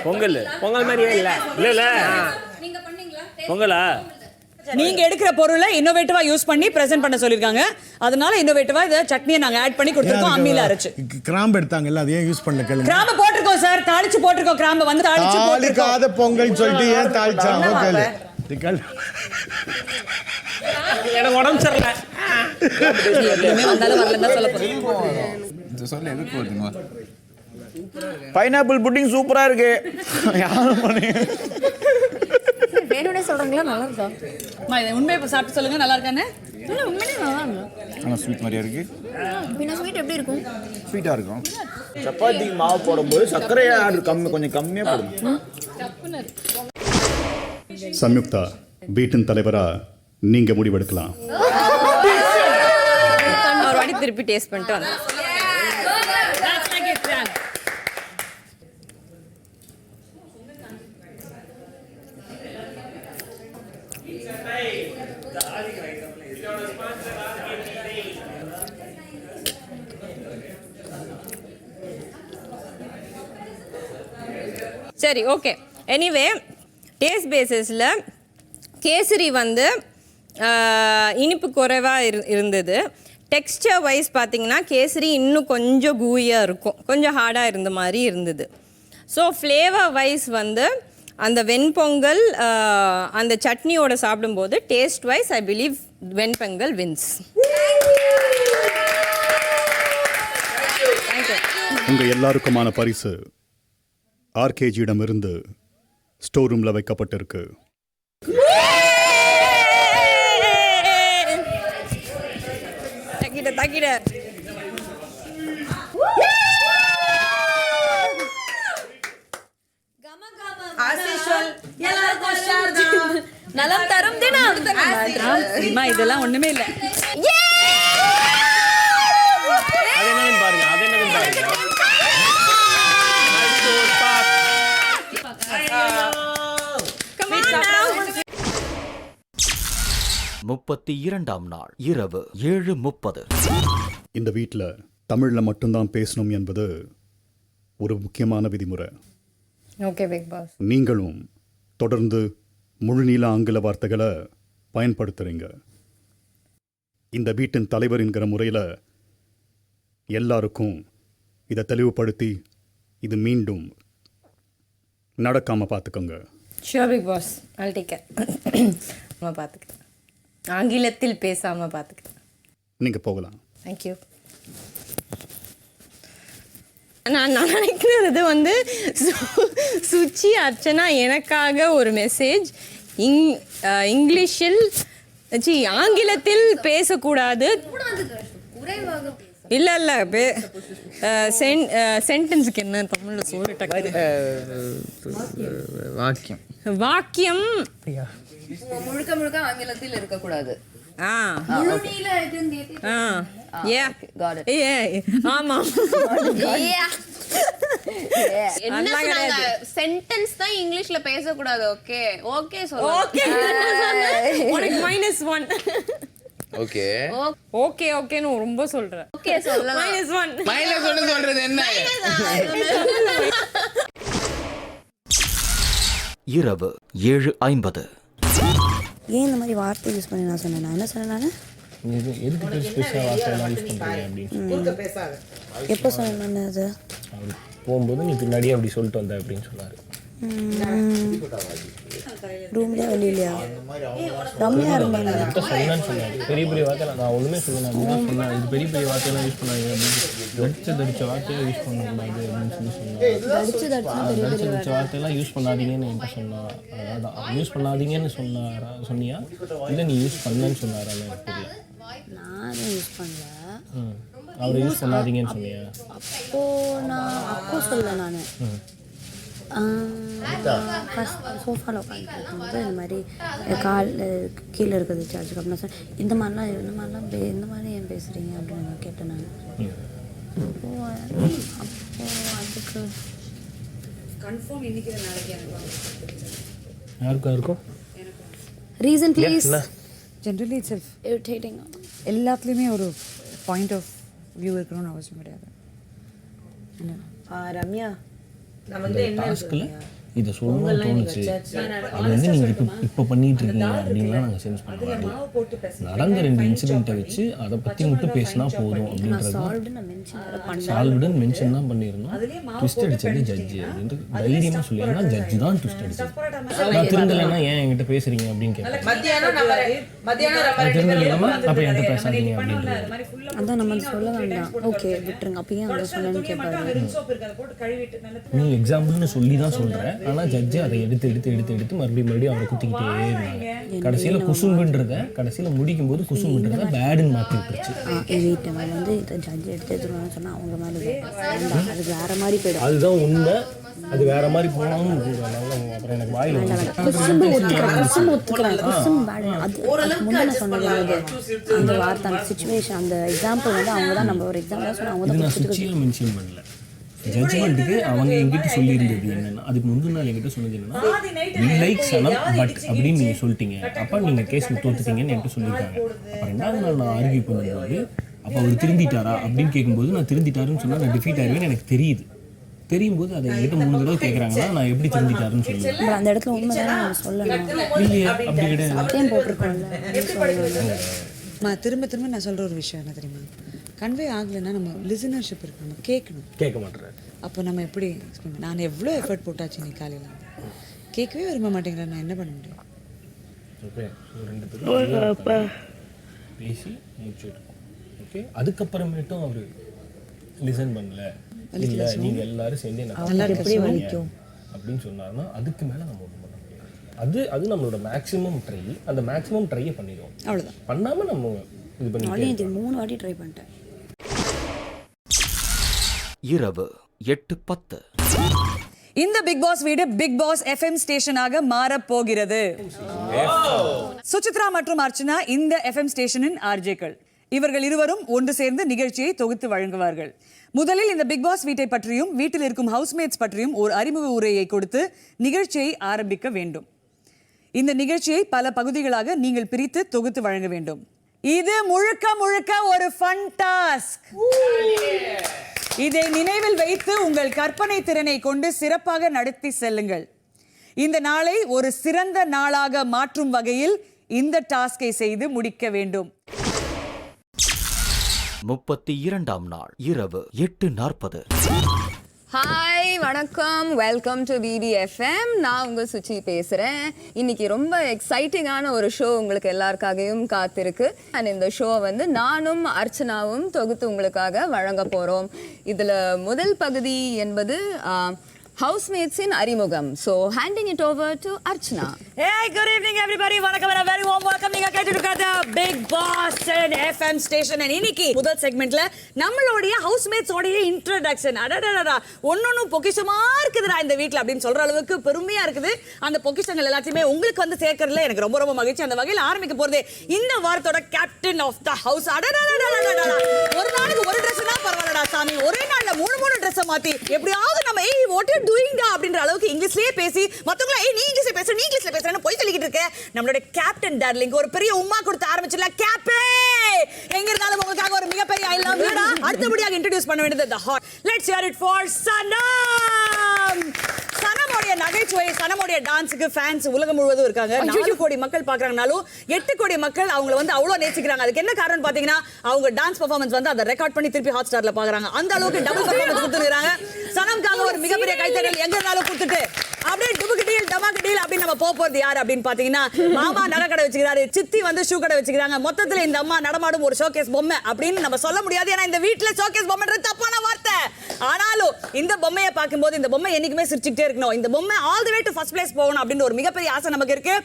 பொங்கல் மாதிரியே இல்ல. நீங்க பண்ணீங்களா? பொங்கலா? நீங்க எடுக்கிற பொருளை இன்னோவேட்டிவா யூஸ் பண்ணி பிரசன்ட் பண்ண சொல்லிருக்காங்க. அதனால இன்னோவேட்டிவா இத சட்னியை நாங்க ஆட் பண்ணி கொடுத்திருக்கோம். அம்மில அரைச்சு கிராம்பு எடுத்தாங்கல்ல, அது ஏன் யூஸ் பண்ணல கேளுங்க. கிராம்பு போட்டுருக்கோம் சார், தாளிச்சு போட்டுருக்கோம். கிராம்பு வந்து தாளிச்சு போட்டுருக்கோம். தாளிக்காத பொங்கல் சொல்லிட்டு ஏன் தாளிச்சாங்க கேளு. எனக்கு உடம்பு சரியில்லை. வந்தாலும் வரலன்னா சொல்ல போறேன். சொல்ல எதுக்கு போறீங்க? பைனாப்பிள் புட்டிங் சூப்பரா இருக்கு. யாரும் பண்ணீங்க? வேணும்னே சொல்றீங்களா? நல்லா இருக்கா? அம்மா இதை உண்மையை சாப்பிட்டு சொல்லுங்க, நல்லா இருக்கானே? இல்ல உண்மையிலே நல்லா இருக்கு. ஆனா ஸ்வீட் மாதிரியா இருக்கு. பின்ன ஸ்வீட் எப்படி இருக்கும்? ஸ்வீட்டா இருக்கும். சப்பாத்திக்கு மாவு போடும்போது சர்க்கரையா கொஞ்சம் கம்மியா போடுங்க. சம்யுக்தா வீட்டின் தலைவரா நீங்க முடிவெடுக்கலாம். ஒரு வாட்டி திருப்பி டேஸ்ட் பண்ணிட்டு வந்தேன். சரி ஓகே. எனிவே டேஸ்ட் பேசிஸில் கேசரி வந்து இனிப்பு குறைவாக இருந்தது. டெக்ஸ்டர் வைஸ் பார்த்தீங்கன்னா கேசரி இன்னும் கொஞ்சம் கூயாக இருக்கும், கொஞ்சம் ஹார்டாக இருந்த மாதிரி இருந்தது. ஸோ ஃப்ளேவர் வைஸ் வந்து அந்த வெண்பொங்கல் அந்த சட்னியோட சாப்பிடும்போது taste wise I believe venpongal wins. உங்க எல்லாருக்குமான பரிசு ஆர்கேஜியிடமிருந்து ஸ்டோர் ரூம்ல வைக்கப்பட்டிருக்கு. தக்கிட நலம் தரும் தினம். இதெல்லாம் ஒண்ணுமே இல்ல. அது என்னன்னு பாருங்க. 32ஆம் நாள் இரவு 7:30. இந்த வீட்டில் தமிழ்ல மட்டும்தான் பேசணும் என்பது ஒரு முக்கியமான விதிமுறை. Okay Bigg Boss. நீங்களும் தொடர்ந்து முழுநீள ஆங்கில வார்த்தைகளை பயன்படுத்துறீங்க. இந்த வீட்டின் தலைவர் என்கிற முறையில் எல்லாருக்கும் இதை தெளிவுபடுத்தி இது மீண்டும் நடக்காம பார்த்துக்கோங்க. Sure big boss, I'll take care. நான் பார்த்துக்கிறேன். ஆங்கிலத்தில் பேசாம பார்த்துக்கிறேன். நீங்க போகலாம். தேங்க்யூ. நான் நினைக்கிறது வந்து சுச்சி அர்ச்சனா எனக்காக ஒரு மெசேஜ் இங்கிலீஷில் ஆங்கிலத்தில் பேசக்கூடாது. இல்லை சென்டென்ஸுக்கு என்ன தமிழில் சொல்லிட்டேன். வாக்கியம் முழுக்க ஆங்கிலத்தில் இருக்கக்கூடாது. சென்டென்ஸ் தான் இங்கிலீஷ்ல பேசக்கூடாது. Okay okay -1. ஓகே ஓகே ஓகேன்னு ரொம்ப சொல்றேன். ஓகே சொல்லலாம். -1 சொல்றது என்ன? இரவு 7:50. ஏன் இந்த மாதிரி வார்த்தை யூஸ் பண்ணி நான் சொன்னேன்? நான் என்ன சொன்னேன்? நான் எப்போ சொன்னேன்? அது போகும்போது நீ பின்னாடியே அப்படி சொல்லிட்டு வந்த அப்படின்னு சொன்னாரு. ரூம்லேயே வெளியிலையா? ரம்யா இருந்தாங்க. பெரிய பெரிய வார்த்தை நான் ஒன்றுமே சொல்லணும் அப்படின்னு சொன்னேன். இது பெரிய பெரிய வார்த்தையெல்லாம் யூஸ் பண்ணாங்க அப்படின்னு தடிச்ச வார்த்தையை யூஸ் பண்ணக்கூடாது அப்படின்னு சொன்னாங்க. தடிச்ச வார்த்தையெல்லாம் யூஸ் பண்ணாதீங்கன்னு என்கிட்ட சொன்னான். அதான் யூஸ் பண்ணாதீங்கன்னு சொன்னியா இல்லை நீ யூஸ் பண்ணலன்னு சொன்னாரா? எனக்கு தெரியல. நான் யூஸ் பண்ணல. அவரை யூஸ் பண்ணாதீங்கன்னு சொன்னியா? அப்போ சொல்ல நான் சோஃபாவில் உட்காந்துட்டு இருக்கும்போது இந்த மாதிரி கால் கீழே இருக்குது சார்ஜுக்கு அப்படின்னு சொன்னேன். இந்த மாதிரி ஏன் பேசுகிறீங்க அப்படின்னு கேட்டேன் நான். அப்போ அதுக்கு கன்ஃபார்ம் இன்னைக்கு நாளைக்கு யாருக்கும் reason please. Generally it's self irritating. எல்லாத்துலேயுமே ஒரு பாயிண்ட் ஆஃப் வியூ இருக்கணும்னு அவசியம் கிடையாது. ரம்யா டாஸ்கில் இதை சொல்லணும்னு தோணுச்சு. அது வந்து நீங்கள் இப்போ பண்ணிட்டு இருக்கீங்க அப்படின்லாம் நாங்கள் சென்ஸ் பண்ணுவோம். நடந்த 2 இன்சிடென்ட்டை வச்சு அதை பற்றி மட்டும் பேசினா போதும் அப்படின்றது. சால்வ்டுன்னு மென்ஷன் தான் பண்ணியிருந்தோம். ட்விஸ்ட் அடிச்சது ஜட்ஜு அப்படின்ட்டு தைரியமாக சொல்லிடுறேன்னா ஜட்ஜு தான் ட்விஸ்ட் அடிச்சது. நான் திருந்தலைன்னா ஏன் என்கிட்ட பேசுறீங்க அப்படின்னு கேட்டேன். திருந்தலைன்னா அப்போ என்கிட்ட பேசாதீங்க அப்படின்றது. அதான் நம்ம சொல்ல வேண்டாம். ஓகே விட்டுருங்க. அப்போ ஏன் அதை சொன்னேன்னு கேட்பாரு. நீ எக்ஸாம்பிள்னு சொல்லி தான் சொல்கிறேன். ஆனால் ஜட்ஜு அதை எடுத்து மறுபடியும் அவரை குத்திக்கிட்டே இருந்தாங்க. கடைசியில் குசும்புன்றதை கடைசியில் முடிக்கும் போது குசும்புன்றதை பேடுன்னு மாற்றி விட்டுருச்சு. நம்ம வந்து இதை ஜட்ஜ் எடுத்துருவாங்கன்னு சொன்னால் அவங்க மாதிரி அது வேற மாதிரி போயிடும். அதுதான் உண்மை. அது வேற மாதிரி போனாலும் அப்புறம் எனக்கு வாயில் முன்னாடி சொன்னது அந்த வார்த்தை அந்த சிச்சுவேஷன் அந்த எக்ஸாம்பிள் வந்து அவங்க தான் நம்ம ஒரு எக்ஸாம்பிள் சொன்னால் அவங்க தான் சுச்சியாக மென்ஷன் பண்ணல. ஜட்ஜ்மெண்ட்டுக்கு அவங்க எங்கிட்ட சொல்லியிருந்தது என்னன்னா, அதுக்கு முந்தின நாள் எங்கிட்ட சொன்னது என்னன்னா லைக் சனம் பட் அப்படின்னு நீங்கள் சொல்லிட்டீங்க. அப்போ நீங்கள் கேஸில் தோத்துட்டீங்கன்னு என்கிட்ட சொல்லியிருக்காங்க. அப்போ 2வது நாள் நான் ஆர்கியூ பண்ணும்போது அப்போ அவர் திருந்திட்டாரா அப்படின்னு கேட்கும்போது நான் திருந்திட்டாருன்னு சொன்னால் நான் டிஃபீட் ஆகிடுவேன்னு எனக்கு தெரியும் போது அதை என்கிட்ட 3 தடவை கேட்குறாங்கன்னா நான் எப்படி திருந்திட்டாருன்னு சொல்லுவேன். அந்த இடத்துல உண்மைதான் சொல்லணும். இல்லையா அப்படி கிடையாது. திரும்ப நான் சொல்கிற ஒரு விஷயம் என்ன தெரியுமா? கன்வே ஆகலைன்னா நம்ம லிசனர்ஷிப் இருக்கு, நம்ம கேட்க மாட்டேறேன். அப்போ நம்ம எப்படி நான் எவ்வளோ எஃபர்ட் போட்டாச்சு நீ காலையில் கேட்கவே விரும்ப மாட்டேங்கிறேன். நான் என்ன பண்ண முடியும்? ஓகே 2 பேரும் பேசி முடிச்சுட்டு ஓகே அதுக்கப்புறமேட்டும் அவர் லிசன் பண்ணல இல்லை நீங்கள் எல்லாரும் சேர்ந்து என்ன எப்படி வலிக்கும் அப்படின்னு சொன்னாருன்னா அதுக்கு மேலே நம்ம ஒன்றும் பண்ண முடியாது. அது நம்மளோட மேக்ஸிமம் ட்ரை. அந்த மேக்ஸிமம் ட்ரையை பண்ணிடுவோம். அவ்வளோதான். பண்ணாமல் நம்ம இது பண்ணி 3 வாட்டி ட்ரை பண்ணிட்டேன். இரவு 8:10. இந்த பிக் பாஸ் வீடு பிக் பாஸ் FM ஸ்டேஷனாக மாறப் போகிறது. சுசித்ரா மற்றும் அர்ச்சனா இந்த FM ஸ்டேஷனின் ஆர்ஜேக்கள். இவர்கள் இருவரும் ஒன்று சேர்ந்து நிகழ்ச்சியை தொகுத்து வழங்குவார்கள். முதலில் இந்த பிக் பாஸ் வீட்டை பற்றியும் வீட்டில் இருக்கும் ஹவுஸ்மேட்ஸ் பற்றியும் ஒரு அறிமுக உரையை கொடுத்து நிகழ்ச்சியை ஆரம்பிக்க வேண்டும். இந்த நிகழ்ச்சியை பல பகுதிகளாக நீங்கள் பிரித்து தொகுத்து வழங்க வேண்டும். இது முழுக்க ஒரு ஃபன் டாஸ்க். இதை நினைவில் வைத்து உங்கள் கற்பனை திறனை கொண்டு சிறப்பாக நடத்தி செல்லுங்கள். இந்த நாளை ஒரு சிறந்த நாளாக மாற்றும் வகையில் இந்த டாஸ்கை செய்து முடிக்க வேண்டும். 32ஆம் நாள் இரவு 8:40. ஹாய் வணக்கம், வெல்கம் டு BDFM. நான் உங்கள் சுச்சி பேசுகிறேன். இன்னைக்கு ரொம்ப எக்ஸைட்டிங்கான ஒரு ஷோ உங்களுக்கு எல்லாருக்காகவும் காத்திருக்கு. அண்ட் இந்த ஷோ வந்து நானும் அர்ச்சனாவும் தொகுத்து உங்களுக்காக வழங்க போகிறோம். இதில் முதல் பகுதி என்பது ஹவுஸ்மேட்ஸின் அறிமுகம். So handing it over to Archana. Hey, good evening everybody. வணக்கம், and a very warm welcome. நீங்க கேட்டுட்டு இருக்கிறது Big Boss FM station. and இன்னைக்கு முதல் செக்மெண்ட்ல நம்மளுடைய ஹவுஸ்மேட்ஸ் உடைய இன்ட்ரோடக்ஷன். அடடடடா, ஒன்னொன்னு பொக்கிஷமா இருக்குதுடா இந்த வீட்ல அப்படின்னு சொல்ற அளவுக்கு பெருமையா இருக்குது. அந்த பொக்கிஷங்கள் எல்லாத்தையுமே உங்களுக்கு வந்து சேர்க்கறதுல எனக்கு ரொம்ப ரொம்ப மகிழ்ச்சி. அந்த வகையில் ஆரம்பிக்க போறது இந்த வாரத்தோட கேப்டன் ஆஃப் த ஹவுஸ். அடடடடடடடா, ஒரு நாளைக்கு ஒரு Dress தான் பரவாயில்லடா சாமி, ஒரே நாள்ல 3 Dress மாத்தி எப்படியாவது நம்ம what you doing டா அப்படின்ற அளவுக்கு இங்கிலீஷ்லயே பேசி மத்தவங்கள நீ இங்கிலீஷ்ல பேச, நீ இங்கிலீஷ்ல பேசுறேன்னு போய் சொல்லிக்கிட்டு இருக்க. நம்மளோட கேப்டன் டார்லிங் ஒரு பெரிய உம்மா கொடுத்து ஆரம்பிச்சிடலாம். கேப்பே எங்க இருந்தாலும் உங்களுக்காக ஒரு மிகப்பெரிய ஐ லவ் யூடா. அடுத்தபடியாக இன்ட்ரோடியூஸ் பண்ண வேண்டியது the hot. Let's hear it for Sanam. சனமோடைய நகைச்சுவை, சனமோடைய டான்ஸுக்கு ஃபேன்ஸ் உலகம் முழுவதும் இருக்காங்க. 4 கோடி மக்கள் பாக்குறாங்கனாலும் 8 கோடி மக்கள் அவங்கள வந்து அவ்வளவு நேசிக்கிறாங்க. அதுக்கு என்ன காரணம் பாத்தீங்கன்னா அவங்க டான்ஸ் பெர்ஃபார்மன்ஸ் வந்து அதை ரெக்கார்ட் பண்ணி திருப்பி ஹாட் ஸ்டார்ல பாக்குறாங்க. அந்த அளவுக்கு டபுள் பெர்ஃபார்மன்ஸ் கொடுத்துருக்காங்க. சனம்காக ஒரு மிகப்பெரிய கைத்தட்டல் எங்க இருந்தாலும் கொடுத்துட்டு அப்படியே டுபுக்கு டீல் டமாக்கு டீல் அப்படின்னு நம்ம போறது யார் அப்படின்னு பாத்தீங்கன்னா, மாமா நகை கடை வச்சுக்கிறாரு, சித்தி வந்து ஷூ கடை வச்சுக்கிறாங்க. மொத்தத்துல இந்த அம்மா நடமாடும் ஒரு ஷோகேஸ் பொம்மை அப்படின்னு நம்ம சொல்ல முடியாது. ஏன்னா இந்த வீட்டுல ஷோகேஸ் பொம்மைன்றது தப்பான வார்த்தை. ஆனாலும் இந்த பொம்மையை பார்க்கும்போது இந்த பொம்மை என்னைக்குமே சிரிச்சுக்கிட்டே இருக்கணும். இந்த பொம்மை all the way to first place போகணும் அப்படின்னு ஒரு மிகப்பெரிய ஆசை நமக்கு இருக்கு.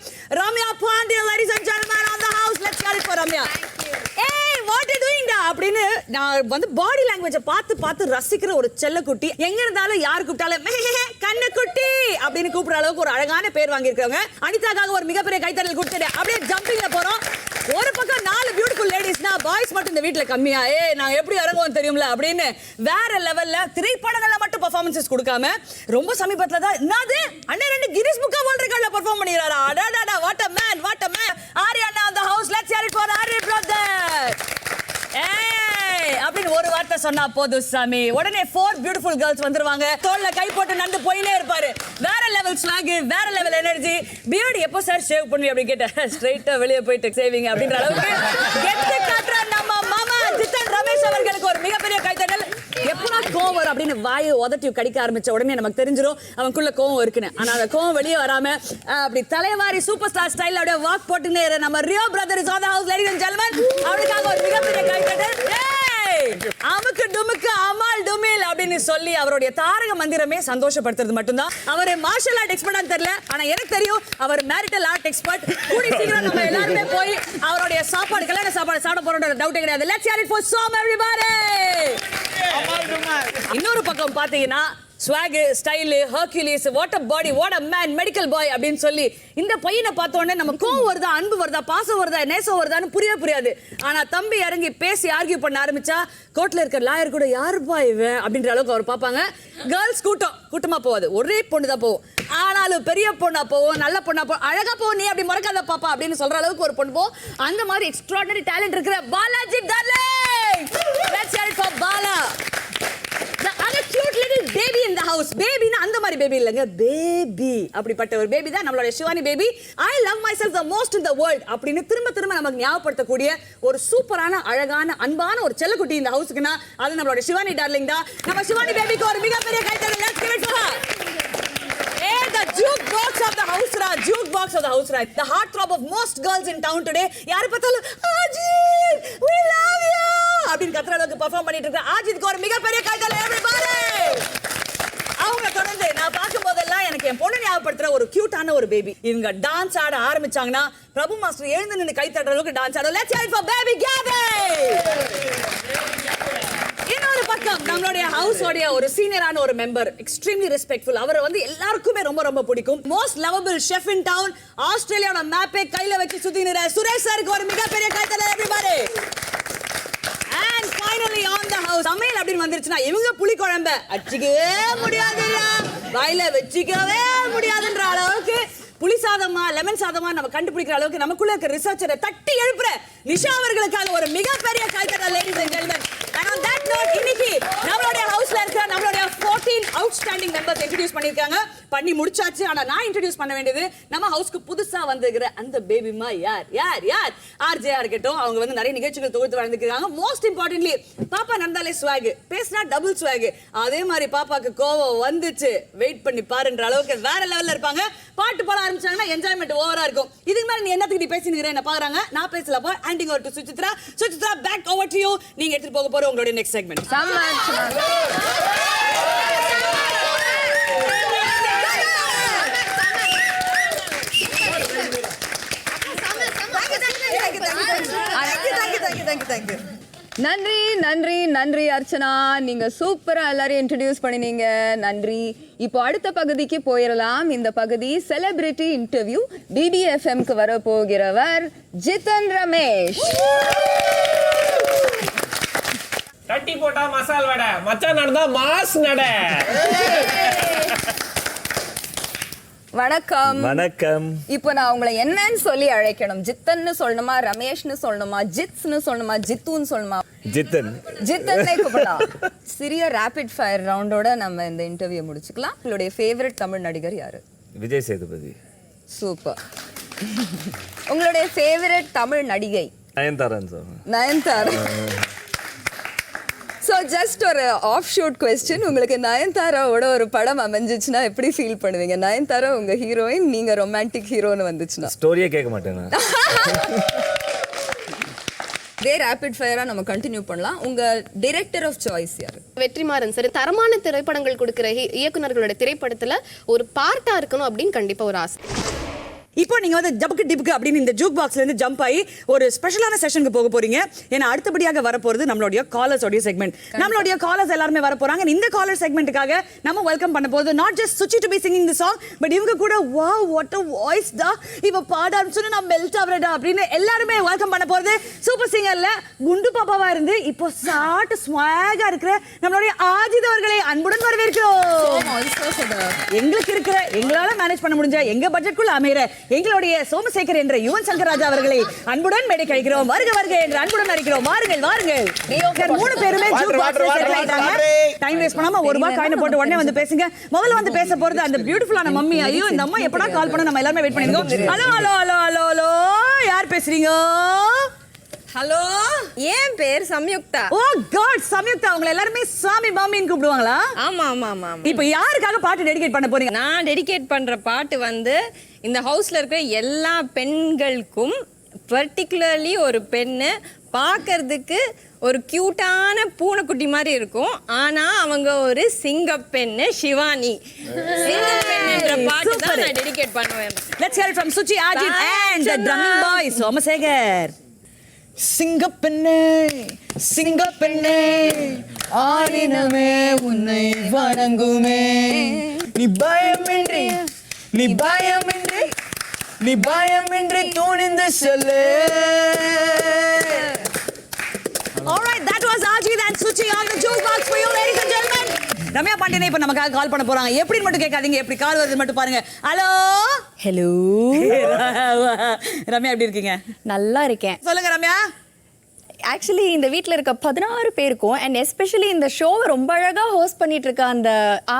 Ramya Pandian, ladies and gentlemen on the house. Let's get it for Ramya. ஏய், what you doing டா அப்படின்னு நான் வந்து பாடி லாங்குவேஜை பார்த்து ரசிக்கிற ஒரு செல்லக்குட்டி. எங்க இருந்தாலும் யார் கூப்பிட்டாலும் கண்ணுக்குட்டி அப்படின்னு கூப்பிடுற அளவுக்கு ஒரு அழகான பேர் வாங்கியிருக்காங்க. அனிதாக்காக ஒரு மிகப்பெரிய கைத்தட்டல் கொடுத்துட்டு அப்படியே ஜம்பிங்ல போறோம். ஒரு பக்கம் 4 பியூட்டிஃபுல் லேடிஸ்னா பாய்ஸ் மட்டும் இந்த வீட்டுல கம்மியா, நான் எப்படி இறங்குவோம் தெரியும்ல அப்படின்னு வேற லெவல்ல திரைப்படங்கள்ல மட்டும் பெர்ஃபார்மன்ஸஸ் கொடுக்காம ரொம்ப சமீபத்துல தான் என்னது அண்ணன் 2 கிரிஸ் புக் வேர்ல்ட் ரெக்கார்ட்ல பெர்ஃபார்ம் பண்ணிறாரா. அடடடா, what a man, what a man. Ariana on the house. Let's hear it for Ari brother. ஏய் அப்படின்னு ஒரு வார்த்தை சொன்னா போதும் சாமி, உடனே 4 பியூட்டிஃபுல் கேர்ள்ஸ் வந்துருவாங்க. தோல்ல கை போட்டு நண்டு போயினே இருப்பாரு. வேற லெவல் ஸ்வாக், வேற லெவல் எனர்ஜி. பியர்ட் எப்போ சார் ஷேவ் பண்ணி அப்படி கேட்ட ஸ்ட்ரைட்டா வெளியே போயிட்டு சேவிங் அப்படின்ற அளவுக்கு கெத்து காட்டுற நம்ம மாமா ஜித்தன் ரமேஷ் அவர்களுக்கு ஒரு மிகப்பெரிய கைத்தட்டல். எப்பனா கோவம் வரும் அப்படின்னு வாயை உதட்டி கடிக்க ஆரம்பிச்ச உடனே நமக்கு தெரிஞ்சிடும் அவனுக்குள்ள கோவம் இருக்குன்னு. ஆனா அந்த கோவம் வெளியே வராம அப்படி தலைவாரி சூப்பர் ஸ்டார் ஸ்டைல் அப்படியே வாக் போட்டுனே நம்ம Rio brother is on the house. ladies and gentlemen, அவருக்காக ஒரு மிகப்பெரிய கைத்தட்டல். அமுக்கு டுமுக்கு அமால் டுமில் அப்படின்னு சொல்லி அவருடைய தாரக மந்திரமே சந்தோஷப்படுத்துறது மட்டும்தான். அவர் மார்ஷல் ஆர்ட் எக்ஸ்பர்ட் தெரியல, ஆனா எனக்கு தெரியும் அவர் மேரிட்டல் ஆர்ட் எக்ஸ்பர்ட். கூடி சீக்கிரம் நம்ம எல்லாருமே போய் அவருடைய சாப்பாடு, கல்யாண சாப்பாடு சாப்பிட போறோம்ன்ற டவுட்டே கிடையாது. Let's hear it for Som everybody. இன்னொரு பக்கம் பாத்தீங்கன்னா swag, style, Hercules, what a body, what a man, medical boy அப்படின்னு சொல்லி இந்த பையனை பார்த்த உடனே நம்ம கோவம் வருதா, அன்பு வருதா, பாசம் வருதா, நேசம் வருதான்னு புரியாது. ஆனா தம்பி இறங்கி பேசி ஆர்கியூ பண்ண ஆரம்பிச்சா கோர்ட்ல இருக்கிற லாயர் கூட யாருப்பா இவன் அப்படின்ற அளவுக்கு அவர் பார்ப்பாங்க. கேர்ள்ஸ் கூட்டமா போவாது, ஒரே பொண்ணு தான் போவோம். ஆனாலும் பெரிய பொண்ணா போவோம், நல்ல பொண்ணா போவோம், அழகா போவோம், நீ அப்படி மறக்காத பாப்பா அப்படின்னு சொல்ற அளவுக்கு ஒரு பொண்ணு போவோம். அந்த மாதிரி எக்ஸ்ட்ராடினரி டேலண்ட் இருக்கிற Balaji darling. Let's hear it for Bala. The other cute little baby in the house. பேபினா அந்த மாதிரி பேபி இல்லங்க, பேபி அப்படிப்பட்ட ஒரு பேபி தான் நம்மளோட Shivani baby. I love myself the most in the world அப்படின்னு திரும்ப நமக்கு ஞாபகப்படுத்தக்கூடிய ஒரு சூப்பரான அழகான அன்பான ஒரு செல்லக்குட்டி இந்த ஹவுஸ்க்குனா அது நம்மளோட சிவானி டார்லிங் தான். நம்ம சிவானி பேபிக்கு ஒரு மிகப்பெரிய கைத்தட்டல். Let's give it for her. The jukebox of the house ra, jukebox of the house ra, the heartthrob of most girls in town today. யார பார்த்தாலும் ஆஜித் we love you அப்படினு கத்துற அளவுக்கு பெர்ஃபார்ம் பண்ணிட்டு இருக்க ஆஜித்க்கு ஒரு மிகப்பெரிய கைத்தட்டல் everybody. அவங்க தொடர்ந்து நான் பார்க்கும்போதெல்லாம் எனக்கு என் பொண்ணு ஞாபகப்படுத்துற ஒரு கியூட்டான ஒரு பேபி. இவங்க டான்ஸ் ஆட ஆரம்பிச்சாங்கன்னா பிரபு மாஸ்டர் எழுந்து நின்று கை தட்டுற அளவுக்கு டான்ஸ் ஆடும். Let's hear it for baby Gabby. இன்னொரு பக்கம் நம்மளுடைய ஹவுஸ் உடைய ஒரு சீனியரான ஒரு மெம்பர், எக்ஸ்ட்ரீம்லி ரெஸ்பெக்ட்ஃபுல். அவரை வந்து எல்லாருக்குமே ரொம்ப பிடிக்கும். Most lovable chef in town, ஆஸ்திரேலியாவோட மேப்பை கையில வச்சு சுத்தி நிற சுரேஷ் சாருக்கு ஒரு மிகப்பெரிய கைத்தட்டல் everybody. And finally on the house, சமையல் அப்படின்னு வந்துருச்சுன்னா இவங்க புளி குழம்பு அடிக்கவே முடியாதுல்ல, வாயில வச்சுக்கவே முடியாதுன்ற அளவுக்கு புளி சாதமா லெமன் சாதமா நம்ம கண்டுபிடிக்கிற அளவுக்கு நமக்குள்ள இருக்க ரிசர்ச்சரை தட்டி எழுப்புற நிஷா அவர்களுக்காக ஒரு மிகப்பெரிய கைத்தட்டல். ladies and gentlemen, and on that note, இன்னைக்கு நம்மளுடைய ஹவுஸ்ல இருக்கிற நம்மளுடைய 14 அவுட்ஸ்டாண்டிங் மெம்பர்ஸ் இன்ட்ரோ듀ce பண்ணிருக்காங்க. பண்ணி முடிச்சாச்சு. ஆனா நான் இன்ட்ரோ듀ce பண்ண வேண்டியது நம்ம ஹவுஸ்க்கு புதுசா வந்திருக்கிற அந்த பேபிமா யார் யார் யார் ஆர்ஜேயா இருக்கட்டும். அவங்க வந்து நிறைய நிகழ்ச்சிகள் தொகுத்து வளர்ந்துருக்காங்க. மோஸ்ட் இம்பார்ட்டன்ட்லி பாப்பா நந்தாலே ஸ்வாக், பேசினா டபுள் ஸ்வாக். அதே மாதிரி பாப்பாக்கு கோவம் வந்துச்சு, வெயிட் பண்ணி பாருன்ற அளவுக்கு வேற லெவல்ல இருப்பாங்க. பாட்டு பாட ஆரம்பிச்சாங்கன்னா என்ஜாய்மெண்ட் ஓவரா இருக்கும். இதுக்கு மேல நீ என்னத்துக்கு நீ பேசினுங்கிற என்ன பாக்குறாங்க. நான் பேசல போ. Handing over to Suchitra. Suchitra back over to you. நீங்க எடுத்துட்டு போக போற உங்களுடைய நெக்ஸ்ட் செக்மெண்ட். நன்றி நன்றி நன்றி அர்ச்சனா, நீங்க சூப்பரா எல்லாரையும் இன்ட்ரடியூஸ் பண்ணினீங்க. நன்றி. இப்போ அடுத்த பகுதிக்கு போயிடலாம். இந்த பகுதி செலிபிரிட்டி இன்டர்வியூ. BBFMக்கு வர போகிறவர் ஜித்தன் ரமேஷ். தட்டி போட்டா மசால் வடை, மச்சான் நடந்தா மாஸ் நட. வணக்கம். வணக்கம். இப்போ நான் உங்களை என்னன்னு சொல்லி அழைக்கணும்? ஜித்தன்னு சொல்லணுமா, ரமேஷ்னு சொல்லணுமா, ஜித்ஸ்னு சொல்லணுமா, ஜித்துன்னு சொல்லணுமா? ஜித்தன். ஜித்தன்னே கூப்பிடலாம். சிறிய ரேபிட் ஃபயர் ரவுண்டோட நம்ம இந்த இன்டர்வியூ முடிச்சுக்கலாம். உங்களுடைய ஃபேவரட் தமிழ் நடிகர் யாரு? விஜய் சேதுபதி. சூப்பர். உங்களுடைய ஃபேவரட் தமிழ் நடிகை? நயன்தாரான் சார். நயன்தாரா. ஸோ ஜஸ்ட் ஒரு ஆஃப் ஷூட் கொஸ்டின். உங்களுக்கு நயன்தாராவோட ஒரு படம் அமைஞ்சிச்சுன்னா எப்படி ஃபீல் பண்ணுவீங்க? நயன்தாரா உங்க ஹீரோயின், நீங்க ரொமான்டிக் ஹீரோன்னு வந்துச்சுன்னா? ஸ்டோரியே கேட்க மாட்டேன். இதே ரேபிட் ஃபயரா நம்ம கண்டினியூ பண்ணலாம். உங்க டைரக்டர் ஆஃப் சாய்ஸ் யாரு? வெற்றிமாறன் சார். தரமான திரைப்படங்கள் கொடுக்கிற இயக்குனர்களோட திரைப்படத்துல ஒரு பார்ட்டா இருக்கணும் அப்படின்னு கண்டிப்பா ஒரு ஆசை. இப்போ நீங்க வந்து ஜபக்கு டிபுக்கு அப்படின்னு இந்த ஜூக் பாக்ஸ்ல இருந்து ஜம்ப் ஆகி ஒரு ஸ்பெஷலான செஷனுக்கு போக போறீங்க. ஏன்னா அடுத்தபடியாக வரப்போறது நம்மளுடைய காலர்ஸ் உடைய செக்மெண்ட். நம்மளுடைய காலர்ஸ் எல்லாருமே வர போறாங்க. இந்த காலர் செக்மெண்ட்டுக்காக நம்ம வெல்கம் பண்ண போறது not just Suchi to be singing the song, but இவங்க கூட வாவ் வாட் அ வாய்ஸ் டா, இவ பாட ஆரம்பிச்சோன்னு நான் மெல்ட் ஆவறடா அப்படின்னு எல்லாருமே வெல்கம் பண்ண போறது சூப்பர் சிங்கர்ல குண்டு பாப்பாவா இருந்து இப்போ சாட் ஸ்வாகா இருக்கிற நம்மளுடைய ஆஜித் அவர்களை அன்புடன் வரவேற்கிறோம். எங்களுக்கு இருக்கிற எங்களால மேனேஜ் பண்ண முடிஞ்ச எங்க பட்ஜெட்குள்ள அமைகிற எங்களுடைய சோமசேகர் என்ற யுவன் சங்கர் ராஜா அவர்களை அன்புடன் மேடை கழிக்கிறோம். வருக வருக என்று அன்புடன் அழைக்கிறோம். வாருங்கள் வாருங்கள். மூணு பேருமே ஜூக் பாக்ஸ்ல செட்டில் ஆயிட்டாங்க. டைம் வேஸ்ட் பண்ணாம ஒரு ரூபாய் காயினை போட்டு உடனே வந்து பேசுங்க. முதல்ல வந்து பேச போறது அந்த பியூட்டிஃபுல்லான மம்மி. ஐயோ இந்த அம்மா எப்படா கால் பண்ண நம்ம எல்லாரும் வெயிட் பண்ணிருக்கோம். Hello hello hello hello hello, யார் பேசுறீங்க? ஹலோ, என் பேர் சம்யுக்தா. ஓ காட், சம்யுக்தா. உங்களை எல்லாரும் சாமி மாமின்னு கூப்பிடுவாங்களா? ஆமா ஆமா ஆமா. இப்போ யாருக்காக பாட்டு டெடிகேட் பண்ண போறீங்க? நான் டெடிகேட் பண்ற பாட்டு வந்து இந்த ஹவுஸ்ல இருக்கிற எல்லா பெண்களுக்கும், பர்டிகுலர்லி ஒரு பெண்ணு பார்க்கறதுக்கு ஒரு கியூட்டான பூனைக்குட்டி மாதிரி இருக்கும், ஆனா அவங்க ஒரு சிங்கப்பெண்ணு, சிவானி. சிங்கப்பெண்ணுன்ற பாட்டு தான் நான் டெடிகேட் பண்ணுவேன். Let's hear it from Suchi, Ajit and the drumming boy Somasegar. சிங்கப்பெண்ணே சிங்கப்பெண்ணே ஆரினமே உன்னை வணங்குமே, நீ பயமின்றி நீ பயமின்றி நீ பயமின்றி துணிந்து cell. All right, that was Ajit and Suchi on the jukebox for you, ladies and gentlemen. Ramya பாண்டியனை இப்ப நமக்காக கால் பண்ண போறாங்க. எப்படின்னு மட்டும் கேட்காதீங்க, எப்படி கால் வருது மட்டும் பாருங்க. Hello hello. ரம்யா எப்படி இருக்கீங்க? நல்லா இருக்கேன். சொல்லுங்க ரம்யா. ஆக்சுவலி இந்த வீட்டில் இருக்க 16 பேருக்கும் அண்ட் எஸ்பெஷலி இந்த ஷோவை ரொம்ப அழகா ஹோஸ்ட் பண்ணிட்டு இருக்க அந்த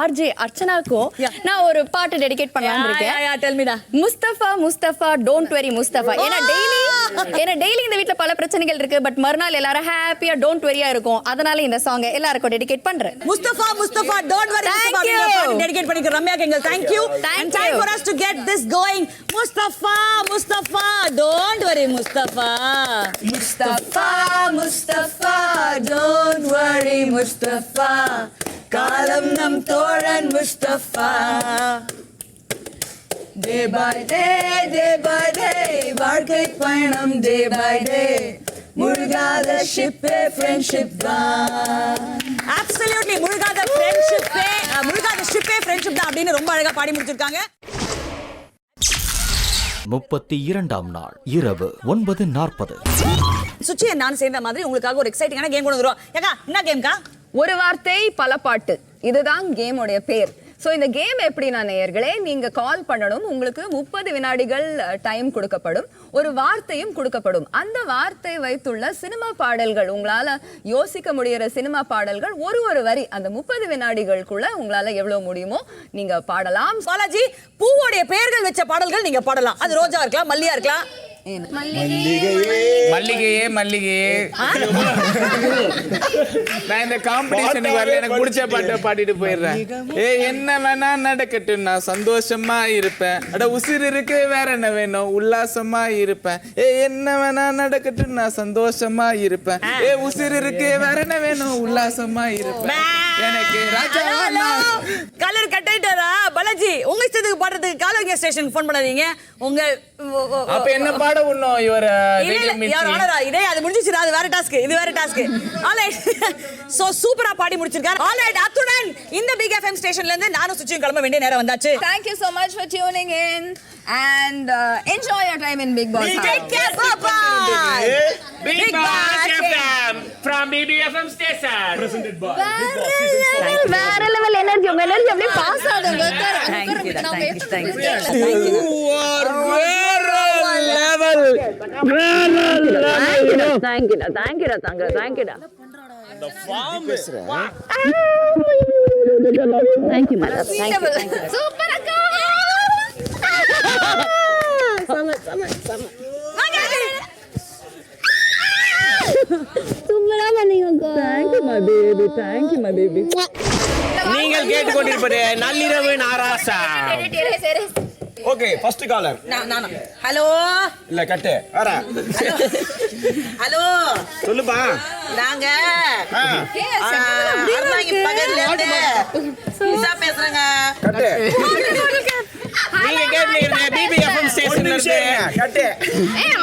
ஆர்ஜே அர்ச்சனாக்கும் நான் ஒரு பாட்டு டெடிகேட் பண்ணலாம்னு இருக்கேன். Mustafa Mustafa don't worry Mustafa. ஏன்னா டெய்லி இந்த வீட்டில் பல பிரச்சனைகள் இருக்கு, பட் மறுநாள் எல்லாரும் ஹாப்பியா டோன்ட் வெரியா இருக்கும். அதனால இந்த சாங் எல்லாருக்கும் டெடிகேட் பண்றேன். Mustafa Mustafa don't worry Mustafa dedicate பண்ணிக்க ரம்யாக்கு எங்கள் thank you. And time for us to get this going. Mustafa Mustafa don't worry Mustafa. Mustafa Mustafa don't worry Mustafa, காலம் நம் தோழன் முஸ்தபா. Day by day வாழ்க்கை பயணம் day by day, முழுகாத ஷிப்பே ஃப்ரெண்ட்ஷிப் தான். Absolutely, முழுகாத ஃப்ரெண்ட்ஷிப்பே முழுகாத ஷிப்பே ஃப்ரெண்ட்ஷிப் தான் அப்படின்னு ரொம்ப அழகா பாடி முடிச்சிருக்காங்க. 32ஆம் நாள் இரவு 9:40. சுச்சி நான் சேர்ந்த மாதிரி உங்களுக்காக ஒரு எக்ஸைட்டிங்கான கேம் கொண்டு வந்துருவோம். ஏக்கா என்ன கேம்க்கா? ஒரு வார்த்தை பல பாட்டு, இதுதான் கேமோடைய பேர். ஸோ இந்த கேம் எப்படின்னா நேயர்களே, நீங்க கால் பண்ணணும். உங்களுக்கு 30 வினாடிகள் டைம் கொடுக்கப்படும். ஒரு வார்த்தையும் கொடுக்கப்படும். அந்த வார்த்தை வைத்துள்ள சினிமா பாடல்கள், உங்களால யோசிக்க முடிகிற சினிமா பாடல்கள் ஒரு வரி அந்த 30 வினாடிகளுக்குள்ள உங்களால எவ்வளவு முடியுமோ நீங்க பாடலாம். பாலாஜி, பூவோடைய பெயர்கள் வச்ச பாடல்கள் நீங்க பாடலாம். அது ரோஜா இருக்கலாம், மல்லியா இருக்கலாம். மல்லிகையே மல்லிகையே. நான் இந்த காம்படிஷனுக்கு வரல, எனக்கு பிடிச்ச பாட்டை பாடிட்டு போயிடுறேன். என்ன வேணா நடக்கட்டும், நான் சந்தோஷமா இருப்பேன். அட உசிர் இருக்கு, வேற என்ன வேணும், உல்லாசமா இருப்பேன். என்ன வேணா நடக்கட்டும், நான் சந்தோஷமா இருப்பேன். உசிர் இருக்கு, வேற என்ன வேணும், உல்லாசமா இருப்பேன். எனக்கு ராஜா கலர் கட்டாயிட்டாரா பாலாஜி? உங்க இஷ்டத்துக்கு பாடுறதுக்கு காலவங்க ஸ்டேஷனுக்கு ஃபோன் பண்ணாதீங்க. உங்க அப்ப என்ன பாட உண்ணும் இவர இதே அது முடிஞ்சிச்சுடா. அது வேற டாஸ்க், இது வேற டாஸ்க். ஆல்ரைட், சோ சூப்பரா பாடி முடிச்சிருக்காரு. ஆல்ரைட், அத்துடன் இந்த பிக் எஃப்எம் ஸ்டேஷன்ல இருந்து நானும் சுச்சியும் கிளம்ப வேண்டிய நேரம் வந்தாச்சு. Thank you so much for tuning in and enjoy your time in Big Boss. Take care, bye-bye. Big Boss FM from BBFM station. Presented by வேற லெவல் எனர்ஜி. உங்க எனர்ஜி அப்படியே பாஸ் ஆகுது. Thank you. சூப்பர் அக்கா. சூப்பரா பண்ணீங்க அக்கா. Thank you my baby. நீங்கள் கேட்டுக்கொண்டிருப்பது நள்ளிரவு நாராசா. Okay, first caller. ஹலோ. இல்ல கட்டு. வர. ஹலோ. சொல்லுப்பா. நாங்க அர்ணாங்கி பக்கத்துல இருந்து இசா பேசுறேங்க. கட்டு. நீங்க கேட்கிறீங்க BBFM ஸ்டேஷன்ல இருந்து. கட்டு.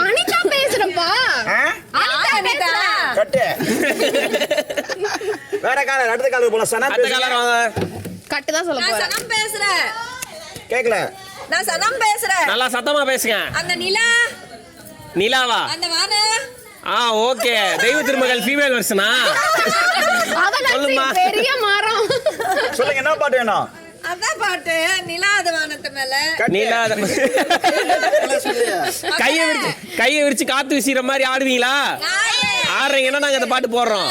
அனிதா பேசுறப்பா. அனிதா. கட்டு. வேற காலர், அடுத்த காலர் போலாம். சனா அடுத்த காலர் வாங்க. கட்டு தான் சொல்ல போறேன். நான் சனம் பேசுறேன். கேக்கல. நான் சனம் பேசுறேன். நல்லா சத்தமா பேசுங்க. அந்த நிலா. நிலாவா? அந்த வானே. ஓகே. தெய்வ திருமகள் ஃபீமேல் வெர்ஷனா? சொல்லுமா. பெரிய மரம். சொல்லுங்க, என்ன பாட்டு வேணும்? அதான் பாட்டு நிலாத வானத்து மேல. நிலாத. கையை விரிச்சு காத்து வீசுற மாதிரி ஆடுவீங்களா? ஆடுறீங்கன்னா நாங்க அந்த பாட்டு போடுறோம்.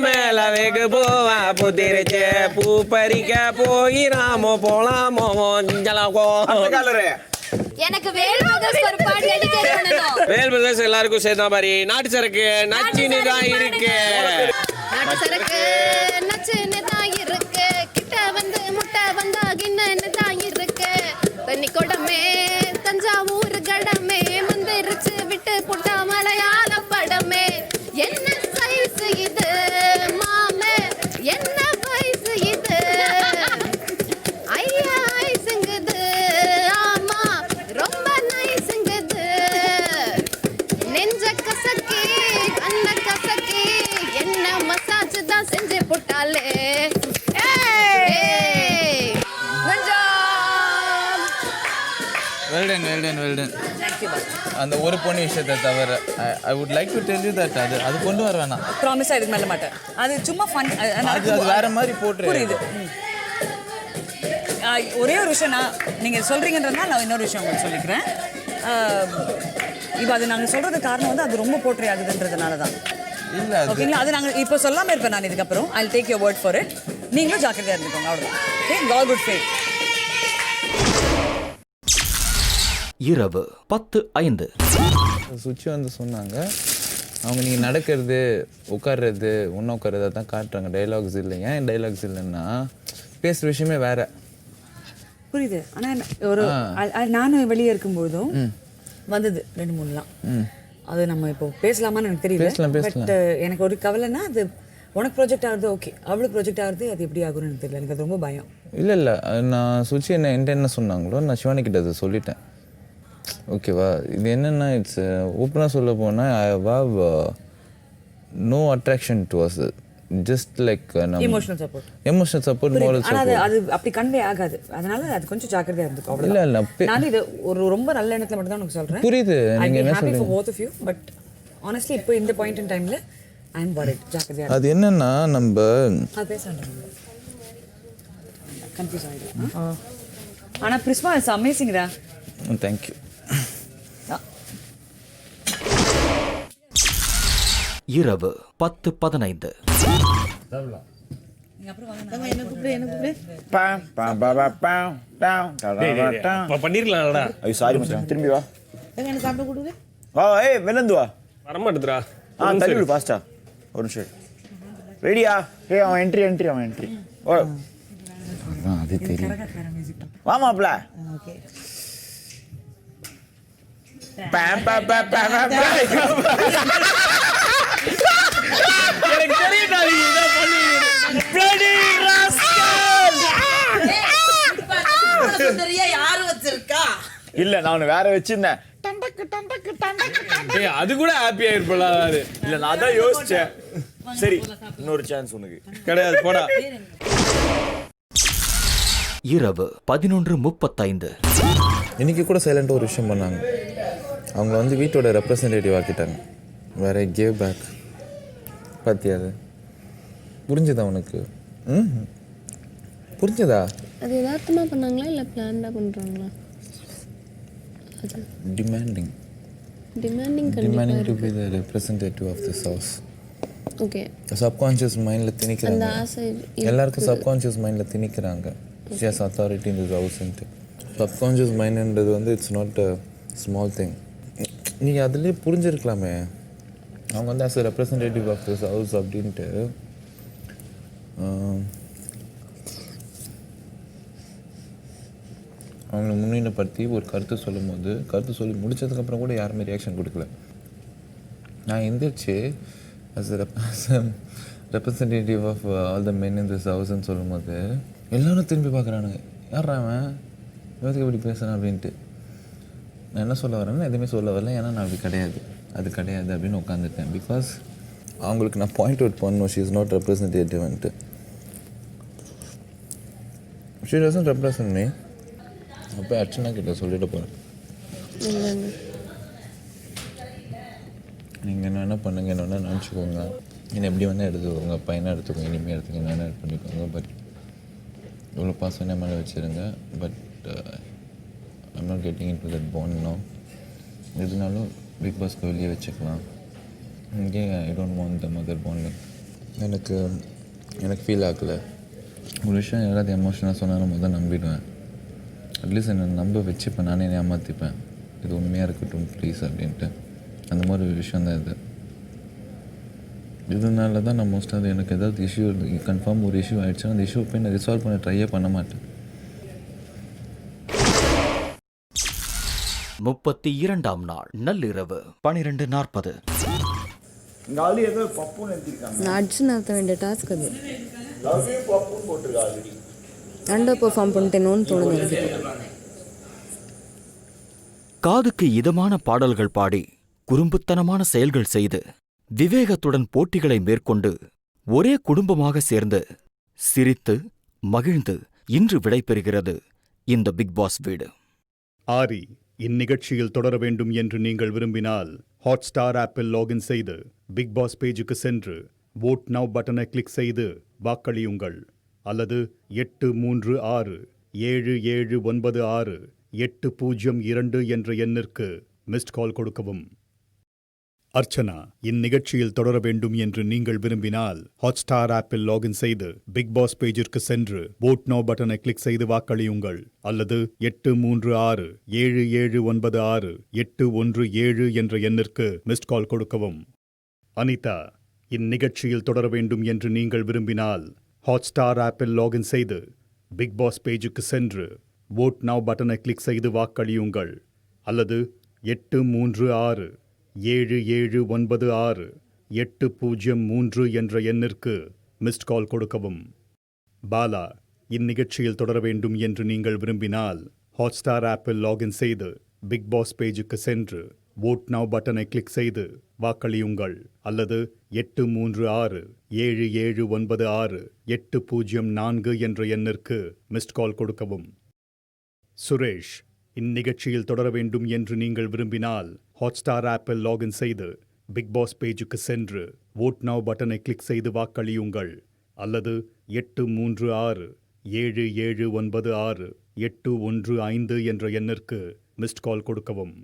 மேல வேகு போவா புத்திரிச்சு பூ பறிக்க போயிராமோ போலாமோ எனக்கு வேல்முருகன் ஒரு பாட்டு டெடிகேட் பண்ணனும். வேல்முருகன் எல்லாருக்கும் சேர்ந்த மாதிரி நாட்டு சரக்கு நச்சினு தான் இருக்கு. நாட்டு சரக்கு நச்சினு தான் இருக்கு. கிட்ட வந்து முட்டை வந்தா கிண்ணனு தான் இருக்கு. தண்ணி கொடமே தஞ்சாவூர் கடமே மந்திரிச்சு விட்டு புட்டா மலையாள படமே. என்ன சைஸ் இது மாமே, என்ன வயசு இது? ஐயா ஐசுங்குது, ஆமா ரொம்ப நைசுங்குது. நெஞ்ச கசக்கி கண்ண கசக்கி என்ன மசாஜ் தான் செஞ்சு போட்டாலே. Well done. அந்த ஒரு பொண்ணு விஷயத்தை தவிர I would like to tell you that அது கொண்டு வர வேணாம். ப்ராமிஸா இதுக்கு மேல மாட்டேன். அது சும்மா ஃபன். அது வேற மாதிரி போட்டு. புரியுது. ஒரே ஒரு விஷயம் நீங்கள் சொல்கிறீங்கன்றதுனால நான் இன்னொரு விஷயம் உங்களுக்கு சொல்லிக்கிறேன். இப்போ அது நாங்கள் சொல்கிறது காரணம் வந்து அது ரொம்ப போற்றி ஆகுதுன்றதுனால தான். இல்லை ஓகேங்களா? அது நாங்கள் இப்போ சொல்லாமல் இருப்பேன் நான் இதுக்கப்புறம். I take your word for it. நீங்களும் ஜாக்கிரதையாக இருந்துக்கோங்க, அவ்வளோதான். Okay, God good fate. இரவு 10:05. சுச்சி வந்து சொன்னாங்க, அவங்க நீங்கள் நடக்கிறது உட்கார்றது ஒன்றும் உட்கார்றதா தான் காட்டுறாங்க, டைலாக்ஸ் இல்லை. ஏன் டைலாக்ஸ் இல்லைன்னா பேசுகிற விஷயமே வேற. புரியுது. ஆனால் ஒரு நானும் வெளியே இருக்கும்போதும் வந்தது 2-3லாம். அது நம்ம இப்போ பேசலாமான்னு எனக்கு தெரியல. பட் எனக்கு ஒரு கவலைன்னா அது உனக்கு ப்ராஜெக்ட் ஆகுது ஓகே, அவளுக்கு ப்ராஜெக்ட் ஆகுது அது எப்படி ஆகும்னு எனக்கு தெரியல. எனக்கு அது ரொம்ப பயம். இல்லை நான் சுச்சி என்ன சொன்னாங்களோ நான் சிவானி கிட்ட அதை சொல்லிட்டேன். ஓகேவா? இது என்னென்னா இட்ஸ் ஓப்பனாக சொல்ல போனால் I have no attraction towards it. Just like emotional support moral support. அது அப்படி கன்வே ஆகாது. அதனால அது கொஞ்சம் ஜாக்கிரதையா இருந்துக்கும். இல்லை நான் இது ஒரு ரொம்ப நல்ல எண்ணத்துல மட்டும் தான் உங்களுக்கு சொல்றேன். புரியுது நீங்க என்ன சொல்றீங்க. for both of you, but honestly இப்போ இந்த பாயிண்ட் இன் டைம்ல I am worried. ஜாக்கிரதையா. அது என்னன்னா நம்ம அது பேசணும். கன்ஃபியூஸ் ஆகிடும். ஆனால் பிரிஸ்மா இட்ஸ் அமேசிங்டா. தேங்க்யூ. இரவு 10:15. பண்ணிருக்கலாம்டா. ஐயோ சாரி மச்சான், திரும்பி வா. என்ன சாப்பிட கொடுங்க. வா, ஏய் வெளிலந்து வா. வரமாட்டுதுடா. தள்ளி விடு ஃபாஸ்டா. ஒரு நிமிஷம். ரெடியா? அவன் என்ட்ரி. ஓ அது தெரியும். வா மாப்ள. ஓகே. எனக்கு தெரியும்டா நீ இத பண்ணுவீங்க. Bloody rascal. சுந்தரியா யாரு வச்சிருக்கா? இல்ல நான் வேற வச்சிருந்தேன். ஏய் அது கூட ஹாப்பியா இருப்பல. இல்ல நான் தான் யோசிச்சேன். சரி இன்னொரு சான்ஸ் உனக்கு கிடையாது போடா. இரவு 11:35. இன்னைக்கு கூட சைலண்டாக ஒரு விஷயம் பண்ணாங்க. அவங்க வந்து வீட்டோட ரெப்ரசன்டேட்டிவ் ஆக்கிட்டாங்க. வேற கேவ் பேக். பார்த்தியா அது? புரிஞ்சுதா உனக்கு? புரிஞ்சதா? அது யதார்த்தமா பண்ணாங்களா இல்லை பிளான்டா பண்ணுறாங்களா? Demanding to be the representative of this house. Okay. Subconscious mind அந்த திணிக்கிறாங்க. ஆசை எல்லாருக்கும் சப்கான்ஷியஸ் மைண்டில் திணிக்கிறாங்க. She has authority in this house. சப்கான்ஷியஸ் மைண்டுன்றது வந்து it's not a small thing. நீ அதுலேயே புரிஞ்சிருக்கலாமே. அவங்க வந்து as a representative of this house அப்படின்ட்டு அவங்களை முன்னிலைப்படுத்தி ஒரு கருத்து சொல்லும் போது கருத்து சொல்லி முடிச்சதுக்கப்புறம் கூட யாருமே ரியாக்ஷன் கொடுக்கல. நான் எந்திரிச்சு as a representative of all the men in this houseன்னு சொல்லும் போது எல்லோரும் திரும்பி பார்க்குறானுங்க. யாரா அவன் இவத்துக்கு எப்படி பேசுகிறான் அப்படின்ட்டு. நான் என்ன சொல்ல வரேன்னா எதுவுமே சொல்ல வரல. ஏன்னா நான் அப்படி கிடையாது, அது கிடையாது அப்படின்னு உட்காந்துட்டேன். பிகாஸ் அவங்களுக்கு நான் பாயிண்ட் அவுட் பண்ணணும். ஷி இஸ் நாட் ரெப்ரசன்டேட்டிவ்ன்ட்டு. She doesn't represent me. அப்போ அர்ச்சனா கிட்ட சொல்லிட்டு போகிறேன். நீங்கள் என்ன பண்ணுங்க, என்ன நினச்சிக்கோங்க, என்னை எப்படி வேணால் எடுத்துக்கோங்க, பையனாக எடுத்துக்கோங்க, இனிமேல் எடுத்துக்கோங்க, என்ன பண்ணிக்கோங்க. பட் இவ்வளோ பாசம் என்ன மேலே வச்சுருங்க. But I'm not getting into that bond no. எதுனாலும் பிக் பாஸ்க்கு வெளியே வச்சுக்கலாம். இங்கே I don't want the mother bonding. எனக்கு ஃபீல் ஆகலை. ஒரு விஷயம் யாராவது எமோஷனாக சொன்னாலும் முதல் நம்பிடுவேன். அட்லீஸ்ட் என்னை நம்ப வச்சு இப்போ நானே ஏமாற்றிப்பேன். இது உண்மையாக இருக்கட்டும் ப்ளீஸ் அப்படின்ட்டு. அந்த மாதிரி ஒரு விஷயம் தான் இது. இதனால தான் நான் மோஸ்ட்டாக அது எனக்கு ஏதாவது இஷ்யூ கன்ஃபார்ம் ஒரு இஷ்யூ ஆகிடுச்சுன்னா அந்த இஷ்யூ போய் நான் ரிசால்வ் பண்ண ட்ரையே பண்ண மாட்டேன். 32ஆம் நாள் நள்ளிரவு 12:40. அடிச்சு நடத்த வேண்டிய டாஸ்க் அது. அண்டர் பெர்ஃபார்ம் பண்ணிட்டேனோன்னு தோணுது எனக்கு. காதுக்கு இதமான பாடல்கள் பாடி குறும்புத்தனமான செயல்கள் செய்து விவேகத்துடன் போட்டிகளை மேற்கொண்டு ஒரே குடும்பமாக சேர்ந்து சிரித்து மகிழ்ந்து இன்று விடைபெறுகிறது இந்த பிக் பாஸ் வீடு. ஆரி இந்நிகழ்ச்சியில் தொடர வேண்டும் என்று நீங்கள் விரும்பினால் ஹாட்ஸ்டார் ஆப்பில் லாகின் செய்து பிக் பாஸ் பேஜுக்கு சென்று வோட் நவ் பட்டனை கிளிக் செய்து வாக்களியுங்கள். அல்லது 8367768002 என்ற எண்ணிற்கு மிஸ்ட் கால் கொடுக்கவும். அர்ச்சனா இந்நிகழ்ச்சியில் தொடர வேண்டும் என்று நீங்கள் விரும்பினால் ஹாட்ஸ்டார் ஆப்பில் லாகின் செய்து பிக் பாஸ் பேஜிற்கு சென்று வோட் நவ் பட்டனை கிளிக் செய்து வாக்களியுங்கள். அல்லது 8367768017 என்ற எண்ணிற்கு மிஸ்ட் கால் கொடுக்கவும். அனிதா இந்நிகழ்ச்சியில் தொடர வேண்டும் என்று நீங்கள் விரும்பினால் ஹாட்ஸ்டார் ஆப்பில் லாகின் செய்து பிக் பாஸ் பேஜுக்கு சென்று வோட் நவ் பட்டனை கிளிக் செய்து வாக்களியுங்கள். அல்லது 8367768003 என்ற எண்ணிற்கு மிஸ்ட் கால் கொடுக்கவும். பாலா இந்நிகழ்ச்சியில் தொடர வேண்டும் என்று நீங்கள் விரும்பினால் ஹாட்ஸ்டார் ஆப்பில் லாகின் செய்து பிக் பாஸ் பேஜுக்கு சென்று வோட் நவ் பட்டனை கிளிக் செய்து வாக்களியுங்கள். அல்லது 8367768004 என்ற எண்ணிற்கு மிஸ்ட் கால் கொடுக்கவும். சுரேஷ் இந்நிகழ்ச்சியில் தொடர வேண்டும் என்று நீங்கள் விரும்பினால் ஹாட்ஸ்டார் ஆப்பில் லாகின் செய்து பிக் பாஸ் பேஜுக்கு சென்று வோட் நவ் பட்டனை கிளிக் செய்து வாக்களியுங்கள். அல்லது 8367768003 77968115 என்ற எண்ணிற்கு மிஸ்ட் கால் கொடுக்கவும்.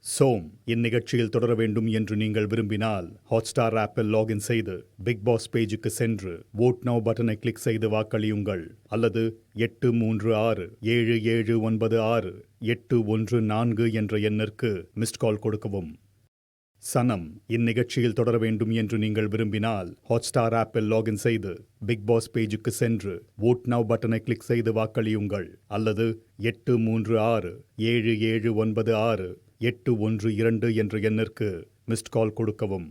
சோம் இந்நிகழ்ச்சியில் தொடர வேண்டும் என்று நீங்கள் விரும்பினால் ஹாட்ஸ்டார் ஆப்பில் லாகின் செய்து பிக் பாஸ் பேஜுக்கு சென்று வோட் நவ் பட்டனை கிளிக் செய்து வாக்களியுங்கள். அல்லது 8367796814 என்ற எண்ணிற்கு மிஸ்ட் கால் கொடுக்கவும். சனம் இந்நிகழ்ச்சியில் தொடர வேண்டும் என்று நீங்கள் விரும்பினால் ஹாட்ஸ்டார் ஆப்பில் லாகின் செய்து பிக் பாஸ் பேஜுக்கு சென்று வோட் நவ் பட்டனை கிளிக் செய்து வாக்களியுங்கள். அல்லது 8367796812 என்ற எண்ணிற்கு மிஸ்ட் கால் கொடுக்கவும்.